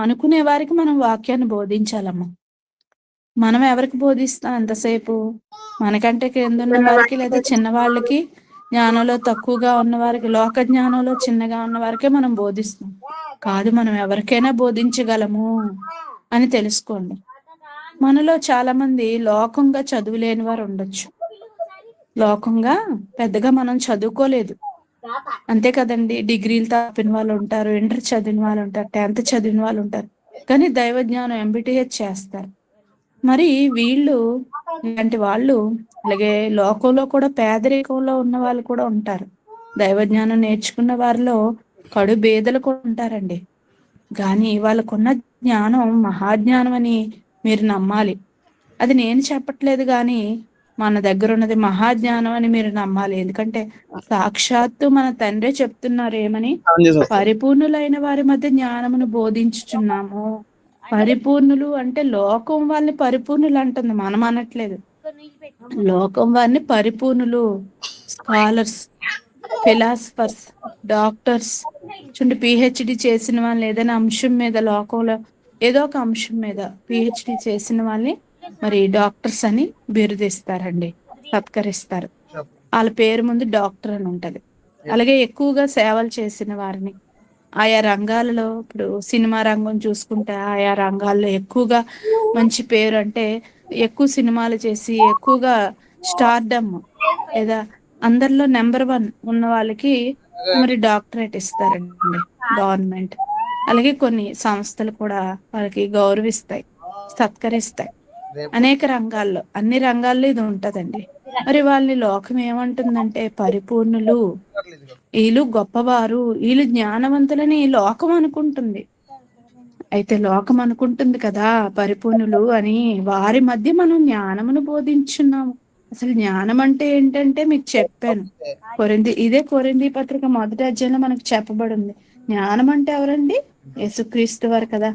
అనుకునే వారికి మనం వాక్యాన్ని బోధించాలమ్మా. మనం ఎవరికి బోధిస్తాం ఎంతసేపు? మనకంటే కిందున్న వారికి లేదా చిన్నవాళ్ళకి, జ్ఞానంలో తక్కువగా ఉన్న వారికి, లోక జ్ఞానంలో చిన్నగా ఉన్న వారికే మనం బోధిస్తాం. కాదు, మనం ఎవరికైనా బోధించగలము అని తెలుసుకోండి. మనలో చాలా మంది లోకంగా చదువులేని వారు ఉండొచ్చు. లోకంగా పెద్దగా మనం చదువుకోలేదు, అంతే కదండి. డిగ్రీలు తప్పిన వాళ్ళు ఉంటారు, ఇంటర్ చదివిన వాళ్ళు ఉంటారు, 10th చదివిన వాళ్ళు ఉంటారు, కానీ దైవజ్ఞానం ఎంబీటీహెచ్ చేస్తారు. మరి వీళ్ళు ఇలాంటి వాళ్ళు, అలాగే లోకంలో కూడా పేదరికంలో ఉన్న వాళ్ళు కూడా ఉంటారు. దైవజ్ఞానం నేర్చుకున్న వారిలో కడు బేదలు కూడా ఉంటారండి. కానీ వాళ్ళకున్న జ్ఞానం మహాజ్ఞానం అని మీరు నమ్మాలి. అది నేను చెప్పట్లేదు, కానీ మన దగ్గర ఉన్నది మహాజ్ఞానం అని మీరు నమ్మాలి. ఎందుకంటే సాక్షాత్తు మన తండ్రే చెప్తున్నారు ఏమని, పరిపూర్ణులైన వారి మధ్య జ్ఞానమును బోధించుచున్నాము. పరిపూర్ణులు అంటే లోకం వాళ్ళని పరిపూర్ణులు అంటుంది, మనం అనట్లేదు. లోకం వారిని పరిపూర్ణులు, స్కాలర్స్, ఫిలాసఫర్స్, డాక్టర్స్ చూడండి, పిహెచ్డి చేసిన వాళ్ళు ఏదైనా అంశం మీద, లోకంలో ఏదో ఒక అంశం మీద పిహెచ్డి చేసిన వాళ్ళని మరి డాక్టర్స్ అని బిరుదిస్తారండి, సత్కరిస్తారు. వాళ్ళ పేరు ముందు డాక్టర్ అని ఉంటది. అలాగే ఎక్కువగా సేవలు చేసిన వారిని ఆయా రంగాలలో, ఇప్పుడు సినిమా రంగం చూసుకుంటే ఆయా రంగాల్లో ఎక్కువగా మంచి పేరు, అంటే ఎక్కువ సినిమాలు చేసి ఎక్కువగా స్టార్డమ్ లేదా అందరిలో నెంబర్ 1 ఉన్న వాళ్ళకి మరి డాక్టరేట్ ఇస్తారండి గవర్నమెంట్. అలాగే కొన్ని సంస్థలు కూడా వాళ్ళకి గౌరవిస్తాయి, సత్కరిస్తాయి. అనేక రంగాల్లో, అన్ని రంగాల్లో ఇది ఉంటదండి. మరి వాళ్ళని లోకం ఏమంటుందంటే పరిపూర్ణులు, వీళ్ళు గొప్పవారు, వీళ్ళు జ్ఞానవంతులని లోకం అనుకుంటుంది. అయితే లోకం అనుకుంటుంది కదా పరిపూర్ణులు అని, వారి మధ్య మనం జ్ఞానమును బోధించున్నాము. అసలు జ్ఞానం అంటే ఏంటంటే మీకు చెప్పాను. ఇదే కొరింథీ పత్రిక 1వ అధ్యాయంలో మనకు చెప్పబడింది. జ్ఞానం అంటే ఎవరండి? యేసుక్రీస్తు వారు కదా.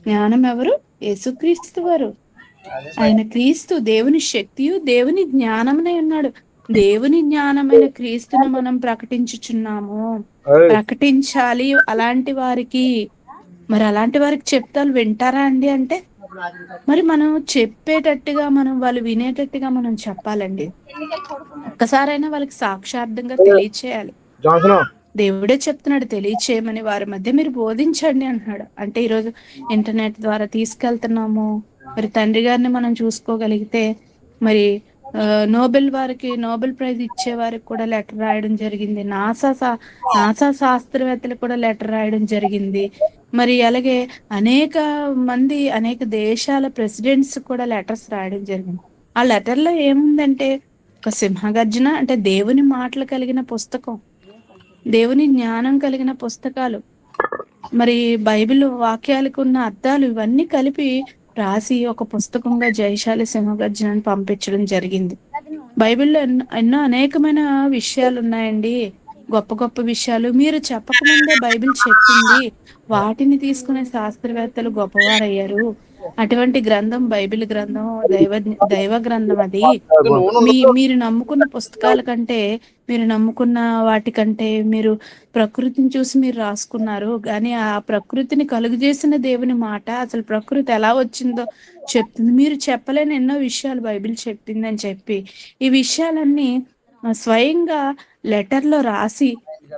జ్ఞానం ఎవరు? యేసుక్రీస్తు వారు. ఆయన క్రీస్తు దేవుని శక్తియు దేవుని జ్ఞానమునై ఉన్నాడు. దేవుని జ్ఞానమైన క్రీస్తును మనం ప్రకటించుచున్నాము, ప్రకటించాలి అలాంటి వారికి. మరి అలాంటి వారికి చెప్తాలు వింటారా అండి అంటే, మరి మనం చెప్పేటట్టుగా, మనం వాళ్ళు వినేటట్టుగా మనం చెప్పాలండి. ఒక్కసారైనా వాళ్ళకి సాక్షార్థంగా తెలియచేయాలి. దేవుడే చెప్తున్నాడు తెలియచేయమని, వారి మధ్య మీరు బోధించండి అంటున్నాడు. అంటే ఈరోజు ఇంటర్నెట్ ద్వారా తీసుకెళ్తున్నాము. మరి తండ్రి గారిని మనం చూసుకోగలిగితే, మరి నోబెల్ ప్రైజ్ ఇచ్చే వారికి కూడా లెటర్ రాయడం జరిగింది. నాసా శాస్త్రవేత్తలకు కూడా లెటర్ రాయడం జరిగింది. మరి అలాగే అనేక మంది, అనేక దేశాల ప్రెసిడెంట్స్ కూడా లెటర్స్ రాయడం జరిగింది. ఆ లెటర్లో ఏముందంటే ఒక సింహగర్జన, అంటే దేవుని మాటలు కలిగిన పుస్తకం, దేవుని జ్ఞానం కలిగిన పుస్తకాలు, మరి బైబిల్ వాక్యాలకు ఉన్న అర్థాలు ఇవన్నీ కలిపి రాసి ఒక పుస్తకంగా జయశాలి సింహగర్జనని పంపించడం జరిగింది. బైబిల్లో ఎన్నో అనేకమైన విషయాలు ఉన్నాయండి, గొప్ప గొప్ప విషయాలు. మీరు చెప్పకముందే బైబిల్ చెప్పింది, వాటిని తీసుకునే శాస్త్రవేత్తలు గొప్పవారయ్యారు. అటువంటి గ్రంథం బైబిల్ గ్రంథం, దైవ గ్రంథం. అది మీరు నమ్ముకున్న పుస్తకాల కంటే, మీరు నమ్ముకున్న వాటికంటే మీరు ప్రకృతిని చూసి మీరు రాసుకున్నారు, కానీ ఆ ప్రకృతిని కలుగజేసిన దేవుని మాట, అసలు ప్రకృతి ఎలా వచ్చిందో చెప్తుంది. మీరు చెప్పలేని ఎన్నో విషయాలు బైబిల్ చెప్పిందని చెప్పి ఈ విషయాలన్నీ స్వయంగా లెటర్లో రాసి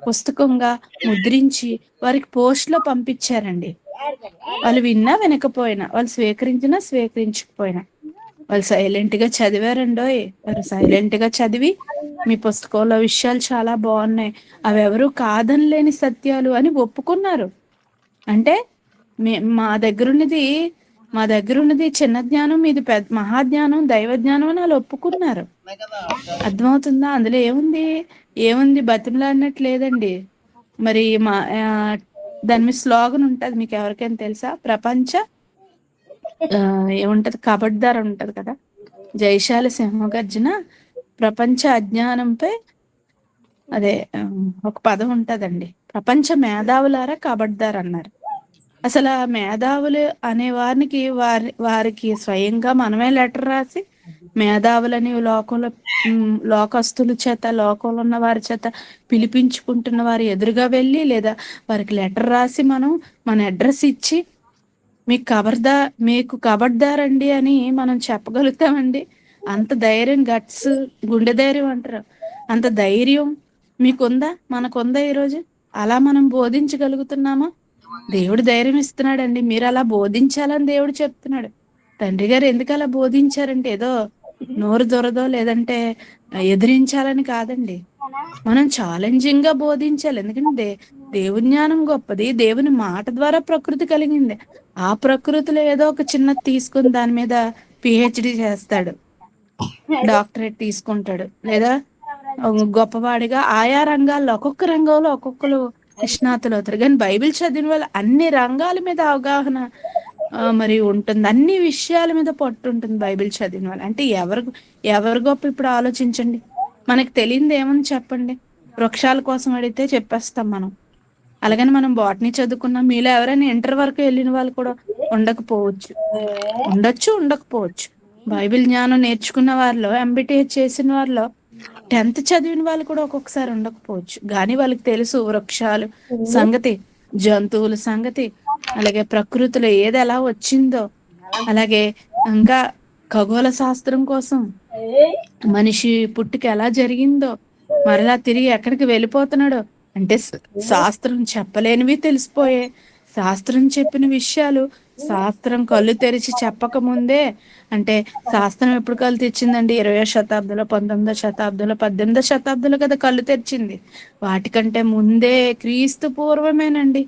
పుస్తకంగా ముద్రించి వారికి పోస్ట్లో పంపించారండి. వాళ్ళు విన్నా వినకపోయినా, వాళ్ళు స్వీకరించినా స్వీకరించకపోయినా, వాళ్ళు సైలెంట్ గా చదివారండోయ్. వారు సైలెంట్ గా చదివి, మీ పుస్తకంలో విషయాలు చాలా బాగున్నాయి, అవి ఎవరు కాదనలేని సత్యాలు అని ఒప్పుకున్నారు. అంటే మా దగ్గర ఉన్నది చిన్న జ్ఞానం, మీది పెద్ద మహాజ్ఞానం, దైవ జ్ఞానం అని వాళ్ళు ఒప్పుకున్నారు. అర్థమవుతుందా? అందులో ఏముంది బతిమలాడినట్టు లేదండి. మరి దాని మీద స్లోగన్ ఉంటది, మీకు ఎవరికైనా తెలుసా? ప్రపంచ ఏముంటది, కబడ్దార్ ఉంటది కదా, జయశాలి సింహగర్జన ప్రపంచ అజ్ఞానంపై, అదే ఒక పదం ఉంటదండి, ప్రపంచ మేధావులారా కబడ్దార్ అన్నారు. అసలు ఆ మేధావులు అనే వారికి స్వయంగా మనమే లెటర్ రాసి, మేధావులని లోకస్తుల చేత, లోకంలో ఉన్న వారి చేత పిలిపించుకుంటున్న వారి ఎదురుగా వెళ్ళి, లేదా వారికి లెటర్ రాసి మనం మన అడ్రస్ ఇచ్చి మీకు కబడ్దారండి అని మనం చెప్పగలుగుతామండి? అంత ధైర్యం, గట్స్, గుండె ధైర్యం అంటారు. అంత ధైర్యం మీకుందా? మనకుందా ఈరోజు? అలా మనం బోధించగలుగుతున్నామా? దేవుడు ధైర్యం ఇస్తున్నాడండి. మీరు అలా బోధించాలని దేవుడు చెప్తున్నాడు. తండ్రి గారు ఎందుకు అలా బోధించారంటే ఏదో నోరు దొరదో లేదంటే ఎదిరించాలని కాదండి. మనం ఛాలెంజింగ్ గా బోధించాలి. ఎందుకంటే దేవుని జ్ఞానం గొప్పది. దేవుని మాట ద్వారా ప్రకృతి కలిగింది. ఆ ప్రకృతిలో ఏదో ఒక చిన్నది తీసుకుని దాని మీద పిహెచ్డి చేస్తాడు, డాక్టరేట్ తీసుకుంటాడు, లేదా గొప్పవాడిగా ఆయా రంగాల్లో ఒక్కొక్క రంగంలో ఒక్కొక్కరు నిష్ణాతులు అవుతారు. కానీ బైబిల్ చదివిన వాళ్ళు అన్ని రంగాల మీద అవగాహన మరి ఉంటుంది. అన్ని విషయాల మీద పట్టు ఉంటుంది బైబిల్ చదివిన వాళ్ళు. అంటే ఎవరు గొప్ప? ఇప్పుడు ఆలోచించండి. మనకు తెలియంది ఏమని చెప్పండి? వృక్షాల కోసం అడిగితే చెప్పేస్తాం మనం. అలాగని మనం బాటనీ చదువుకున్నాం. మీలో ఎవరైనా ఇంటర్ వరకు వెళ్ళిన వాళ్ళు కూడా ఉండకపోవచ్చు, ఉండకపోవచ్చు. బైబిల్ జ్ఞానం నేర్చుకున్న వారిలో, ఎంబీటీహెచ్ చేసిన వారిలో 10th చదివిన వాళ్ళు కూడా ఒక్కొక్కసారి ఉండకపోవచ్చు. కానీ వాళ్ళకి తెలుసు వృక్షాలు సంగతి, జంతువుల సంగతి, అలాగే ప్రకృతిలో ఏది ఎలా వచ్చిందో, అలాగే ఇంకా ఖగోళ శాస్త్రం కోసం మనిషి పుట్టుక ఎలా జరిగిందో, మరలా తిరిగి ఎక్కడికి వెళ్ళిపోతున్నాడో, అంటే శాస్త్రం చెప్పలేనివి తెలిసిపోయే, శాస్త్రం చెప్పిన విషయాలు శాస్త్రం కళ్ళు తెరిచి చెప్పక ముందే, అంటే శాస్త్రం ఎప్పుడు కళ్ళు తెచ్చిందండి? 20వ శతాబ్దంలో, 19వ శతాబ్దంలో, 18వ శతాబ్దంలో కదా కళ్ళు తెరిచింది. వాటికంటే ముందే క్రీస్తు పూర్వమేనండి.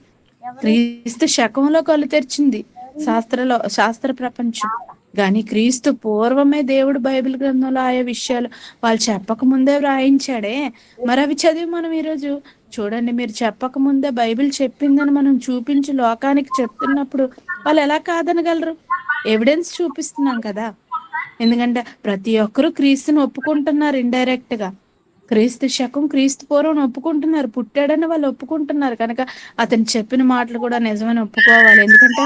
క్రీస్తు శకంలో కళ్ళు తెరిచింది శాస్త్ర ప్రపంచం. కానీ క్రీస్తు పూర్వమే దేవుడు బైబిల్ గ్రంథంలో ఆయా విషయాలు వాళ్ళు చెప్పక ముందే వ్రాయించాడే. మరి అవి చదివి మనం ఈరోజు చూడండి, మీరు చెప్పక ముందే బైబిల్ చెప్పిందని మనం చూపించి లోకానికి చెప్తున్నప్పుడు వాళ్ళు ఎలా కాదనగలరు? ఎవిడెన్స్ చూపిస్తున్నాం కదా. ఎందుకంటే ప్రతి ఒక్కరూ క్రీస్తుని ఒప్పుకుంటున్నారు ఇండైరెక్ట్ గా. క్రీస్తు శకం, క్రీస్తు పూర్వం ఒప్పుకుంటున్నారు. పుట్టాడని వాళ్ళు ఒప్పుకుంటున్నారు కనుక అతను చెప్పిన మాటలు కూడా నిజమని ఒప్పుకోవాలి. ఎందుకంటే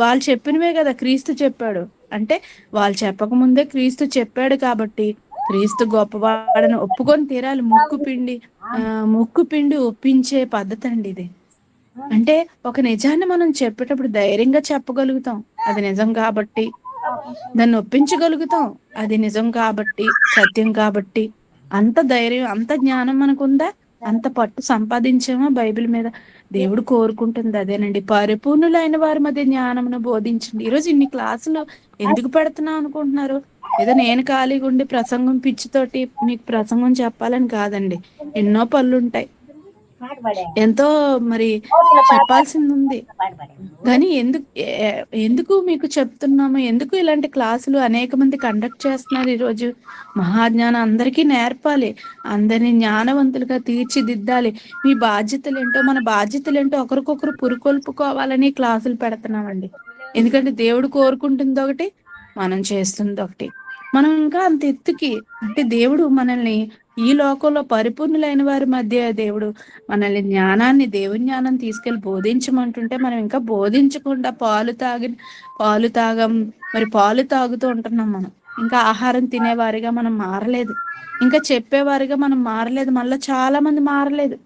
వాళ్ళు చెప్పినవే కదా క్రీస్తు చెప్పాడు. అంటే వాళ్ళు చెప్పక ముందే క్రీస్తు చెప్పాడు కాబట్టి క్రీస్తు గొప్పవాడని ఒప్పుకొని తీరాలి. ముక్కు పిండి ఒప్పించే పద్ధతి అండి ఇది. అంటే ఒక నిజాన్ని మనం చెప్పేటప్పుడు ధైర్యంగా చెప్పగలుగుతాం, అది నిజం కాబట్టి. దాన్ని ఒప్పించగలుగుతాం, అది నిజం కాబట్టి, సత్యం కాబట్టి. అంత ధైర్యం, అంత జ్ఞానం మనకుందా? అంత పట్టు సంపాదించామా బైబిల్ మీద? దేవుడు కోరుకుంటుంది అదేనండి, పరిపూర్ణులైన వారి మధ్య జ్ఞానమును బోధించండి. ఈరోజు ఇన్ని క్లాసులు ఎందుకు పెడుతున్నాం అనుకుంటున్నారు? ఏదో నేను ఖాళీగా ఉండి ప్రసంగం పిచ్చితోటి మీకు ప్రసంగం చెప్పాలని కాదండి. ఎన్నో పనులుంటాయి, ఎంతో మరి చెప్పాల్సింది ఉంది. కానీ ఎందుకు మీకు చెప్తున్నాము? ఎందుకు ఇలాంటి క్లాసులు అనేక మంది కండక్ట్ చేస్తున్నారు? ఈరోజు మహాజ్ఞానం అందరికీ నేర్పాలి, అందరినీ జ్ఞానవంతులుగా తీర్చిదిద్దాలి. మీ బాధ్యతలు ఏంటో, మన బాధ్యతలు ఏంటో ఒకరికొకరు పురుకొల్పుకోవాలని క్లాసులు పెడుతున్నామండి. ఎందుకంటే దేవుడు కోరుకుంటుంది ఒకటి, మనం చేస్తుంది ఒకటి. మనం ఇంకా అంత ఎత్తుకి, అంటే దేవుడు మనల్ని ఈ లోకంలో పరిపూర్ణులైన వారి మధ్య దేవుడు మనల్ని దేవుని జ్ఞానం తీసుకెళ్లి బోధించమంటుంటే మనం ఇంకా బోధించకుండా పాలు తాగం, మరి పాలు తాగుతూ ఉంటున్నాం. మనం ఇంకా ఆహారం తినేవారిగా మనం మారలేదు, ఇంకా చెప్పేవారిగా మనం మారలేదు. మళ్ళీ చాలా మంది మారలేదు,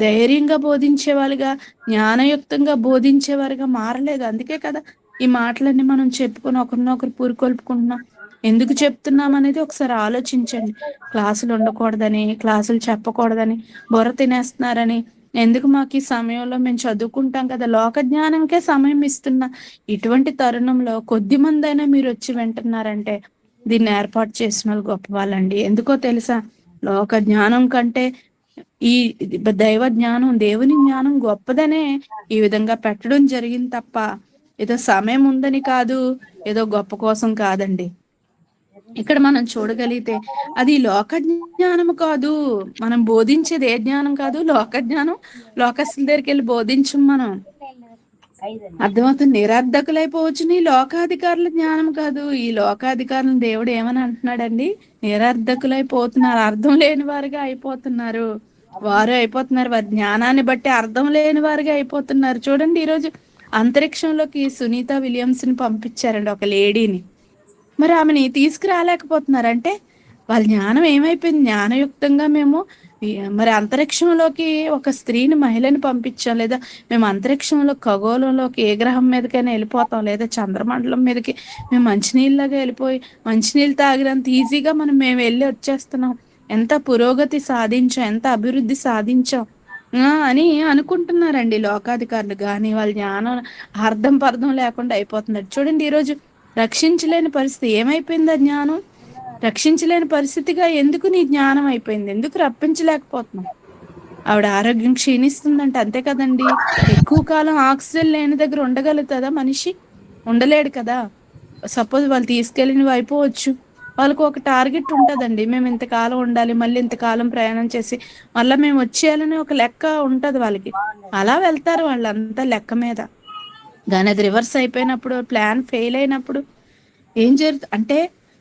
ధైర్యంగా బోధించేవాళ్ళుగా, జ్ఞానయుక్తంగా బోధించేవారుగా మారలేదు. అందుకే కదా ఈ మాటలన్నీ మనం చెప్పుకొని ఒకరినొకరు పూరుకొల్పుకుంటున్నాం. ఎందుకు చెప్తున్నాం అనేది ఒకసారి ఆలోచించండి. క్లాసులు ఉండకూడదని, క్లాసులు చెప్పకూడదని, బుర్ర తినేస్తున్నారని, ఎందుకు మాకు ఈ సమయంలో మేము చదువుకుంటాం కదా, లోక జ్ఞానంకే సమయం ఇస్తున్నా ఇటువంటి తరుణంలో కొద్ది మంది అయినా మీరు వచ్చి వింటున్నారంటే దీన్ని ఏర్పాటు చేసిన వాళ్ళు గొప్ప వాళ్ళండి. ఎందుకో తెలుసా? లోక జ్ఞానం కంటే ఈ దైవ జ్ఞానం, దేవుని జ్ఞానం గొప్పదనే ఈ విధంగా పెట్టడం జరిగింది తప్ప ఏదో సమయం ఉందని కాదు, ఏదో గొప్ప కోసం కాదండి. ఇక్కడ మనం చూడగలిగితే అది లోక జ్ఞానము కాదు. మనం బోధించేది ఏ జ్ఞానం కాదు, లోక జ్ఞానం. లోకస్తుల దగ్గరికి వెళ్ళి బోధించం మనం. అర్థమవుతుంది? నిరర్ధకులైపోవచ్చు. నీ లోకాధికారుల జ్ఞానం కాదు. ఈ లోకాధికారులను దేవుడు ఏమని అంటున్నాడండి? నిరర్ధకులైపోతున్నారు, అర్థం లేని వారుగా అయిపోతున్నారు. వారి జ్ఞానాన్ని బట్టి అర్థం లేని వారుగా అయిపోతున్నారు. చూడండి, ఈరోజు అంతరిక్షంలోకి సునీత విలియమ్స్ ని పంపించారండి, ఒక లేడీని. మరి ఆమెని తీసుకురాలేకపోతున్నారు. అంటే వాళ్ళ జ్ఞానం ఏమైపోయింది? జ్ఞానయుక్తంగా మేము మరి అంతరిక్షంలోకి ఒక స్త్రీని మహిళని పంపించాం, లేదా మేము అంతరిక్షంలో ఖగోళంలోకి ఏ గ్రహం మీదకైనా వెళ్ళిపోతాం, లేదా చంద్రమండలం మీదకి మేము మంచినీళ్ళగా వెళ్ళిపోయి మంచినీళ్ళు తాగినంత ఈజీగా మేము వెళ్ళి వచ్చేస్తున్నాం, ఎంత పురోగతి సాధించాం, ఎంత అభివృద్ధి సాధించాం అని అనుకుంటున్నారండి లోకాధికారులు. కానీ వాళ్ళ జ్ఞానం అర్థం పర్థం లేకుండా అయిపోతున్నారు. చూడండి ఈరోజు రక్షించలేని పరిస్థితి ఏమైపోయింది. ఆ జ్ఞానం రక్షించలేని పరిస్థితిగా ఎందుకు నీ జ్ఞానం అయిపోయింది, ఎందుకు రప్పించలేకపోతున్నాం? ఆవిడ ఆరోగ్యం క్షీణిస్తుందంటే అంతే కదండి. ఎక్కువ కాలం ఆక్సిజన్ లేని దగ్గర ఉండగలుగుతుందా మనిషి? ఉండలేడు కదా. సపోజ్ వాళ్ళు తీసుకెళ్ళినవి అయిపోవచ్చు, వాళ్ళకు ఒక టార్గెట్ ఉంటుందండి, మేము ఇంతకాలం ఉండాలి, మళ్ళీ ఇంతకాలం ప్రయాణం చేసి మళ్ళీ మేము వచ్చేయాలని ఒక లెక్క ఉంటది వాళ్ళకి. అలా వెళ్తారు వాళ్ళంతా లెక్క మీద. కానీ అది రివర్స్ అయిపోయినప్పుడు, ప్లాన్ ఫెయిల్ అయినప్పుడు ఏం జరుగుతుంది అంటే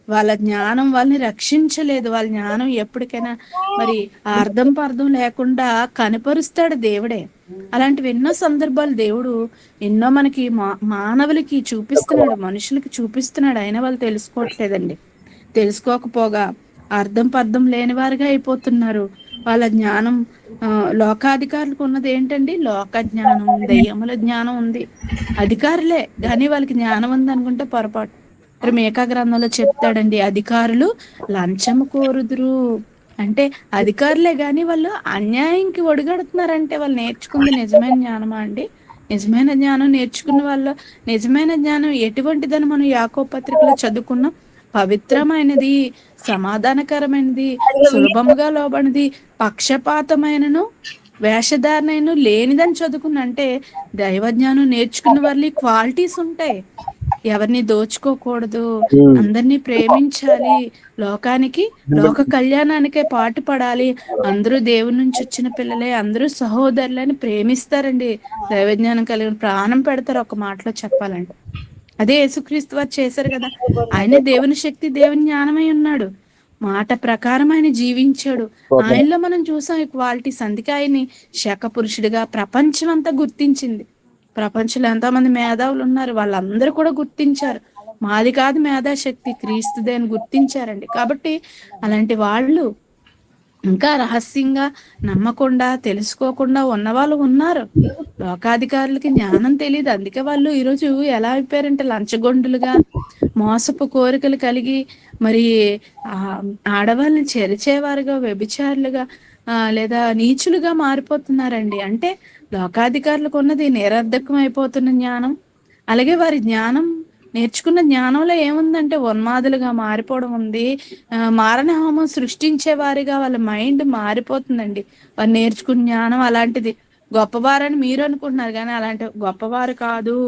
వాళ్ళ జ్ఞానం వాళ్ళని రక్షించలేదు. వాళ్ళ జ్ఞానం ఎప్పటికైనా మరి అర్థం పర్థం లేకుండా కనపరుస్తాడు దేవుడే. అలాంటివి ఎన్నో సందర్భాలు దేవుడు ఎన్నో మనకి మానవులకి చూపిస్తున్నాడు, మనుషులకి చూపిస్తున్నాడు. అయినా వాళ్ళు తెలుసుకోవట్లేదండి. తెలుసుకోకపోగా అర్థం పర్థం లేని వారిగా అయిపోతున్నారు. వాళ్ళ జ్ఞానం లోకాధికారులకు ఉన్నది ఏంటండి? లోక జ్ఞానం, దయ్యముల జ్ఞానం ఉంది. అధికారులే కానీ వాళ్ళకి జ్ఞానం ఉంది అనుకుంటే పొరపాటు. మరి మేకా గ్రంథంలో చెప్తాడండి, అధికారులు లంచము కోరుదురు అంటే అధికారులే కానీ వాళ్ళు అన్యాయంకి ఒడిగడుతున్నారంటే వాళ్ళు నేర్చుకుంది నిజమైన జ్ఞానమా అండి? నిజమైన జ్ఞానం నేర్చుకున్న వాళ్ళు, నిజమైన జ్ఞానం ఎటువంటిదని మనం యాకోబు పత్రికలో చదువుకున్నాం. పవిత్రమైనది, సమాధానకరమైనది, సులభముగా లోబడినది, పక్షపాతమైనను వేషధారణను లేనిదని చదువుకున్నంటే దైవజ్ఞానం నేర్చుకున్న వాళ్ళ క్వాలిటీస్ ఉంటాయి. ఎవరిని దోచుకోకూడదు, అందరినీ ప్రేమించాలి, లోకానికి లోక కళ్యాణానికే పాటు పడాలి, అందరూ దేవుడి నుంచి వచ్చిన పిల్లలే, అందరూ సహోదరులని ప్రేమిస్తారండి. దైవజ్ఞానం కలిగిన ప్రాణం పెడతారు ఒక మాటలో చెప్పాలంటే. అదే యేసుక్రీస్తు వారు చేశారు కదా. ఆయన దేవుని శక్తి, దేవుని జ్ఞానమై ఉన్నాడు. మాట ప్రకారం ఆయన జీవించాడు. ఆయనలో మనం చూసాం ఈ క్వాలిటీస్. అందుకే ఆయన్ని శక పురుషుడిగా ప్రపంచం అంతా గుర్తించింది. ప్రపంచంలో ఎంతోమంది మేధావులు ఉన్నారు, వాళ్ళందరూ కూడా గుర్తించారు. మాది కాదు మేధాశక్తి, క్రీస్తుదే అని గుర్తించారండి. కాబట్టి అలాంటి వాళ్ళు ఇంకా రహస్యంగా నమ్మకుండా తెలుసుకోకుండా ఉన్నవాళ్ళు ఉన్నారు. లోకాధికారులకి జ్ఞానం తెలియదు. అందుకే వాళ్ళు ఈరోజు ఎలా అయిపోయారంటే లంచగొండులుగా, మోసపు కోరికలు కలిగి, మరి ఆడవాళ్ళని చెరిచేవారుగా, వ్యభిచారులుగా లేదా నీచులుగా మారిపోతున్నారండి. అంటే లోకాధికారులకు ఉన్నది నిరర్ధకం అయిపోతున్న జ్ఞానం. అలాగే వారి జ్ఞానం, నేర్చుకున్న జ్ఞానంలో ఏముందంటే ఉన్మాదులుగా మారిపోవడం ఉంది. మారణ హోమం సృష్టించే వారిగా వాళ్ళ మైండ్ మారిపోతుందండి. వారు నేర్చుకున్న జ్ఞానం అలాంటిది. గొప్పవారని మీరు అనుకుంటున్నారు కానీ అలాంటి గొప్పవారు కాదు.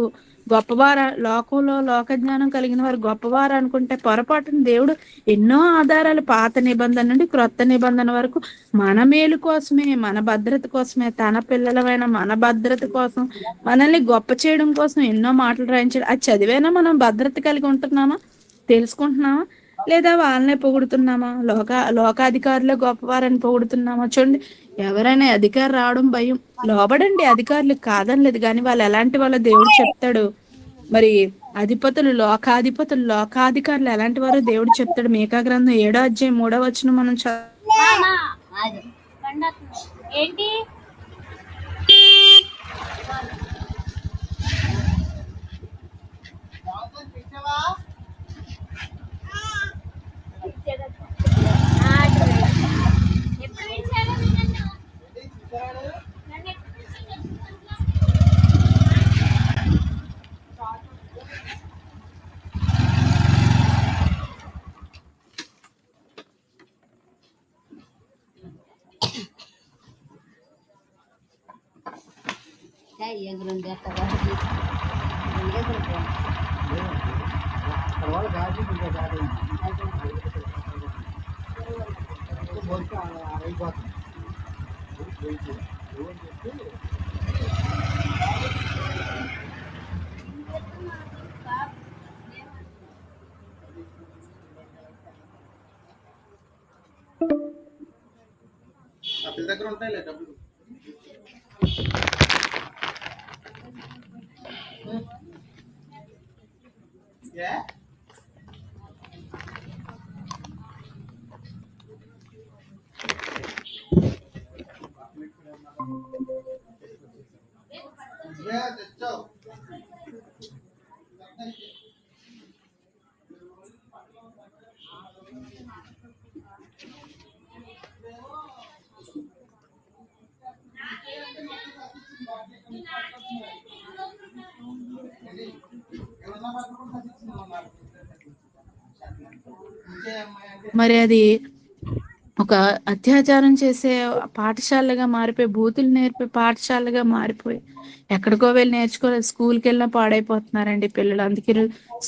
గొప్పవారు లోకంలో లోక జ్ఞానం కలిగిన వారు గొప్పవారు అనుకుంటే పొరపాటున దేవుడు ఎన్నో ఆధారాలు పాత నిబంధన నుండి క్రొత్త నిబంధన వరకు మన మేలు కోసమే, మన భద్రత కోసమే, తన పిల్లలమైన మన భద్రత కోసం, మనల్ని గొప్ప చేయడం కోసం ఎన్నో మాటలు రాయించాడు. అది చదివేనా మనం భద్రత కలిగి ఉంటున్నామా, తెలుసుకుంటున్నామా, లేదా వాళ్ళనే పొగుడుతున్నామా? లోకాధికారులే గొప్పవారని పొగుడుతున్నామా? చూడండి, ఎవరైనా అధికారి రావడం భయం. లోబడండి అధికారులకు, కాదనలేదు. కానీ వాళ్ళు ఎలాంటి వాళ్ళ దేవుడు చెప్తాడు. మరి అధిపతులు, లోకాధికారులు ఎలాంటి వారో దేవుడు చెప్తాడు. మీకా గ్రంథం 7వ అధ్యాయం 3వ వచనం మనం ఏంటి yang rendah terlagi kalau gaji juga ada itu boleh ada buat apil దగ్గర ఉంటాయిలే డబ్బులు Yeah. మరి అది ఒక అత్యాచారం చేసే పాఠశాలగా మారిపోయి, బూతులు నేర్పే పాఠశాలగా మారిపోయి, ఎక్కడికో వెళ్ళి నేర్చుకోలేదు. స్కూల్కి వెళ్ళినా పాడైపోతున్నారండి పిల్లలు. అందుకే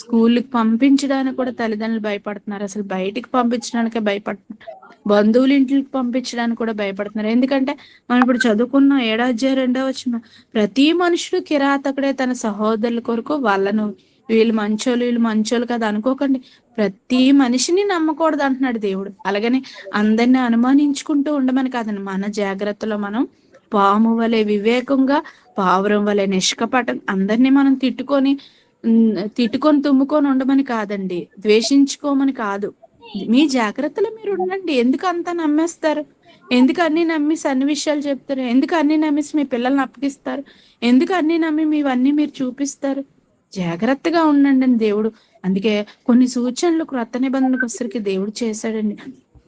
స్కూల్కి పంపించడానికి కూడా తల్లిదండ్రులు భయపడుతున్నారు. అసలు బయటికి పంపించడానికే భయపడుతున్నారు. బంధువుల ఇంటికి పంపించడానికి కూడా భయపడుతున్నారు. ఎందుకంటే మనం ఇప్పుడు చదువుకున్న 7వ అధ్యాయం 2వ వచనం, ప్రతి మనుషుడు కిరాతకుడే తన సహోదరుల కొరకు వాళ్ళను, వీళ్ళు మంచోళ్ళు కదా అనుకోకండి. ప్రతి మనిషిని నమ్మకూడదు అంటున్నాడు దేవుడు. అలాగని అందరిని అనుమానించుకుంటూ ఉండమని కాదండి. మన జాగ్రత్తలో మనం పాము వలె వివేకంగా, పావురం వలె నిష్కపటం, అందరినీ మనం తిట్టుకొని తుమ్ముకొని ఉండమని కాదండి, ద్వేషించుకోమని కాదు. మీ జాగ్రత్తలో మీరు ఉండండి. ఎందుకు అంతా నమ్మేస్తారు? ఎందుకు అన్ని నమ్మి అన్ని విషయాలు చెప్తారు? ఎందుకు అన్ని నమ్మేసి మీ పిల్లల్ని అప్పగిస్తారు? ఎందుకు అన్ని నమ్మి మీవన్నీ మీరు చూపిస్తారు? జాగ్రత్తగా ఉండండి అని దేవుడు. అందుకే కొన్ని సూచనలు క్రొత్త నిబంధనకు వచ్చరికి దేవుడు చేశాడండి.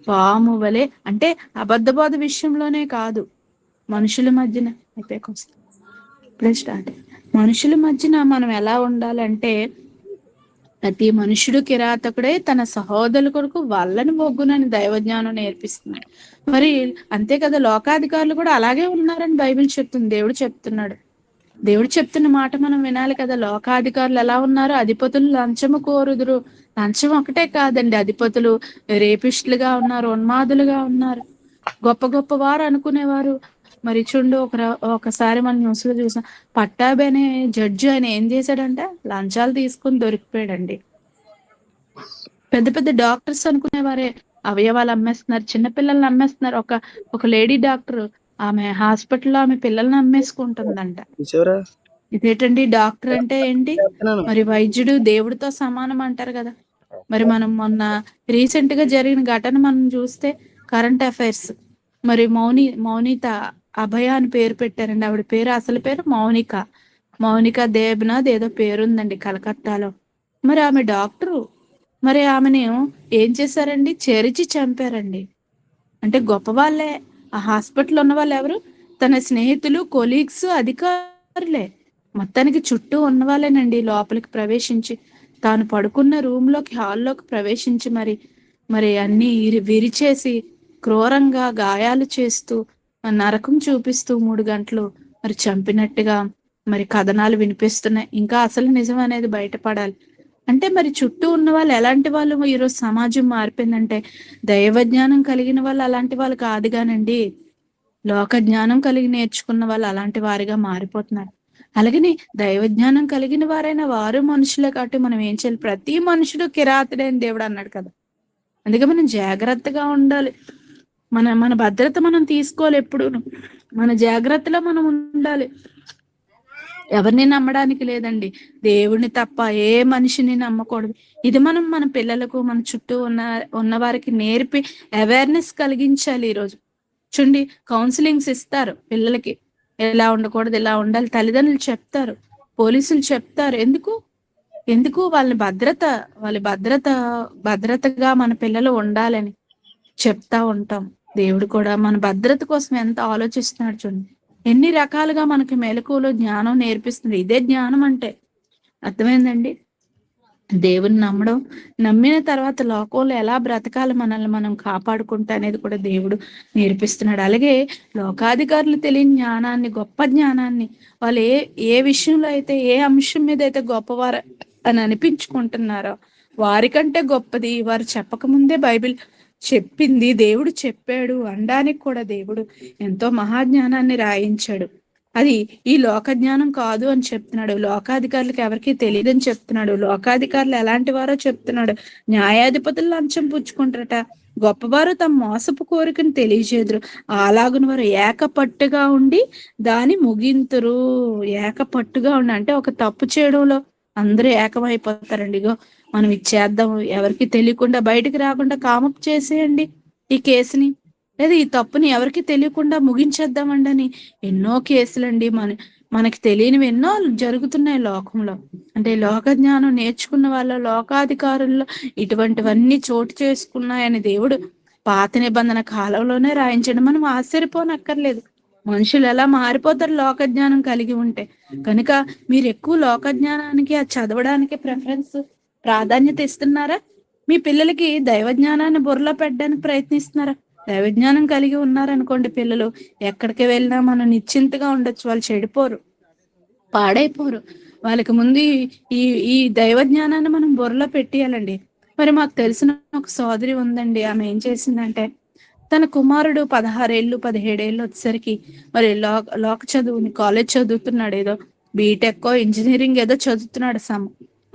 పాము వలె, అంటే అబద్ధ బోధ విషయంలోనే కాదు, మనుషుల మధ్యన ఇప్పుడే స్టార్ట్. మనుషుల మధ్యన మనం ఎలా ఉండాలంటే, ప్రతి మనుషుడు కిరాతకుడే తన సహోదరుల కొరకు వాళ్ళని మొగ్గునని దైవజ్ఞానం నేర్పిస్తున్నాడు. మరి అంతే కదా, లోకాధికారులు కూడా అలాగే ఉన్నారని బైబిల్ చెప్తుంది. దేవుడు చెప్తున్న మాట మనం వినాలి కదా. లోకాధికారులు ఎలా ఉన్నారు? అధిపతులు లంచము కోరుదురు. లంచం ఒకటే కాదండి, అధిపతులు రేపిస్టులుగా ఉన్నారు, ఉన్మాదులుగా ఉన్నారు, గొప్ప గొప్ప వారు అనుకునేవారు. మరి చూడు, ఒకసారి మనం న్యూస్ లో చూసాం, పట్టాభి అనే జడ్జి ఆయన ఏం చేశాడంటే లంచాలు తీసుకుని దొరికిపోయాడండి. పెద్ద పెద్ద డాక్టర్స్ అనుకునేవారే అవయవాలు అమ్మేస్తున్నారు, చిన్నపిల్లల్ని అమ్మేస్తున్నారు. ఒక లేడీ డాక్టర్, ఆమె హాస్పిటల్లో ఆమె పిల్లల్ని అమ్మేసుకుంటుందంట. ఇదేంటండి, డాక్టర్ అంటే ఏంటి? మరి వైద్యుడు దేవుడితో సమానం అంటారు కదా. మరి మనం మొన్న రీసెంట్ గా జరిగిన ఘటన మనం చూస్తే, కరెంట్ అఫైర్స్, మరి మౌనిత అభయ అని పేరు పెట్టారండి. ఆవిడ పేరు, అసలు పేరు మౌనిక దేబ్నాథ్ ఏదో పేరుందండి, కలకత్తాలో. మరి ఆమె డాక్టరు. మరి ఆమెను ఏం చేశారండి? చెరిచి చంపారండి. అంటే గొప్ప వాళ్ళే ఆ హాస్పిటల్ ఉన్న వాళ్ళు ఎవరు? తన స్నేహితులు, కొలీగ్స్, అధికారులే. మొత్తానికి చుట్టూ ఉన్న వాళ్ళేనండి లోపలికి ప్రవేశించి, తాను పడుకున్న హాల్లోకి ప్రవేశించి మరి అన్ని విరిచేసి, క్రూరంగా గాయాలు చేస్తూ, నరకం చూపిస్తూ 3 గంటలు మరి చంపినట్టుగా మరి కథనాలు వినిపిస్తున్నాయి. ఇంకా అసలు నిజం అనేది బయటపడాలి. అంటే మరి చుట్టూ ఉన్న వాళ్ళు ఎలాంటి వాళ్ళు? ఈరోజు సమాజం మారిపోయిందంటే, దైవ జ్ఞానం కలిగిన వాళ్ళు అలాంటి వాళ్ళు కాదు కానండి, లోక జ్ఞానం కలిగి నేర్చుకున్న వాళ్ళు అలాంటి వారిగా మారిపోతున్నారు. అలాగని దైవ జ్ఞానం కలిగిన వారైన వారు మనుషులే కాబట్టి మనం ఏం చేయాలి? ప్రతి మనుషుడు కిరాతుడే అని దేవుడు అన్నాడు కదా. అందుకే మనం జాగ్రత్తగా ఉండాలి. మన భద్రత మనం తీసుకోవాలి. ఎప్పుడు మన జాగ్రత్తలో మనం ఉండాలి. ఎవరిని నమ్మడానికి లేదండి, దేవుడిని తప్ప ఏ మనిషిని నమ్మకూడదు. ఇది మనం మన పిల్లలకు, మన చుట్టూ ఉన్న వారికి నేర్పి అవేర్నెస్ కలిగించాలి. ఈరోజు చూడండి, కౌన్సిలింగ్స్ ఇస్తారు పిల్లలకి, ఎలా ఉండకూడదు, ఎలా ఉండాలి. తల్లిదండ్రులు చెప్తారు, పోలీసులు చెప్తారు. ఎందుకు వాళ్ళ భద్రతగా మన పిల్లలు ఉండాలని చెప్తా ఉంటాం. దేవుడు కూడా మన భద్రత కోసం ఎంత ఆలోచిస్తున్నాడు చూడండి. ఎన్ని రకాలుగా మనకి మెలకువలో జ్ఞానం నేర్పిస్తుంది. ఇదే జ్ఞానం అంటే. అర్థమైందండి? దేవుని నమ్మిన తర్వాత లోకంలో ఎలా బ్రతకాలి, మనల్ని మనం కాపాడుకుంటా అనేది కూడా దేవుడు నేర్పిస్తున్నాడు. అలాగే లోకాధికారులు తెలియని జ్ఞానాన్ని, గొప్ప జ్ఞానాన్ని, వాళ్ళు ఏ విషయంలో అయితే, ఏ అంశం మీద అయితే గొప్పవారు అని అనిపించుకుంటున్నారో, వారికంటే గొప్పది వారు చెప్పకముందే బైబిల్ చెప్పింది, దేవుడు చెప్పాడు అనడానికి కూడా దేవుడు ఎంతో మహాజ్ఞానాన్ని రాయించాడు. అది ఈ లోక జ్ఞానం కాదు అని చెప్తున్నాడు. లోకాధికారులకు ఎవరికి తెలియదని చెప్తున్నాడు. లోకాధికారులు ఎలాంటి వారో చెప్తున్నాడు. న్యాయాధిపతులు లంచం పుచ్చుకుంటారట, గొప్పవారు తమ మోసపు కోరికను తెలియజేదురు, అలాగున వారు ఏకపట్టుగా ఉండి దాని ముగింతురు. ఏకపట్టుగా ఉండి అంటే ఒక తప్పు చేయడంలో అందరూ ఏకమైపోతారండి. ఇగో మనం ఇచ్చేద్దాం, ఎవరికి తెలియకుండా, బయటికి రాకుండా కామప్ చేసేయండి ఈ కేసుని, లేదా ఈ తప్పుని ఎవరికి తెలియకుండా ముగించేద్దామండి అని ఎన్నో కేసులండి. మనకి తెలియనివి ఎన్నో జరుగుతున్నాయి లోకంలో. అంటే లోక జ్ఞానం నేర్చుకున్న వాళ్ళ, లోకాధికారుల్లో ఇటువంటివన్నీ చోటు చేసుకున్నాయని దేవుడు పాత నిబంధన కాలంలోనే రాయించండి. మనం ఆశ్చర్యపోనక్కర్లేదు. మనుషులు ఎలా మారిపోతారు లోక జ్ఞానం కలిగి ఉంటే. కనుక మీరు ఎక్కువ లోక జ్ఞానానికి అది చదవడానికి ప్రాధాన్యత ఇస్తున్నారా? మీ పిల్లలకి దైవ జ్ఞానాన్ని బుర్రలో పెట్టడానికి ప్రయత్నిస్తున్నారా? దైవ జ్ఞానం కలిగి ఉన్నారనుకోండి పిల్లలు, ఎక్కడికి వెళ్ళినా మనం నిశ్చింతగా ఉండొచ్చు. వాళ్ళు చెడిపోరు, పాడైపోరు. వాళ్ళకి ముందు ఈ ఈ దైవ జ్ఞానాన్ని మనం బుర్రలో పెట్టియాలండి. మరి మాకు తెలిసిన ఒక సోదరి ఉందండి. ఆమె ఏం చేసిందంటే, తన కుమారుడు 16 ఏళ్ళు 17 ఏళ్ళు వచ్చేసరికి మరి లోక చదువుని కాలేజ్ చదువుతున్నాడు, ఏదో బీటెక్ ఇంజనీరింగ్ ఏదో చదువుతున్నాడు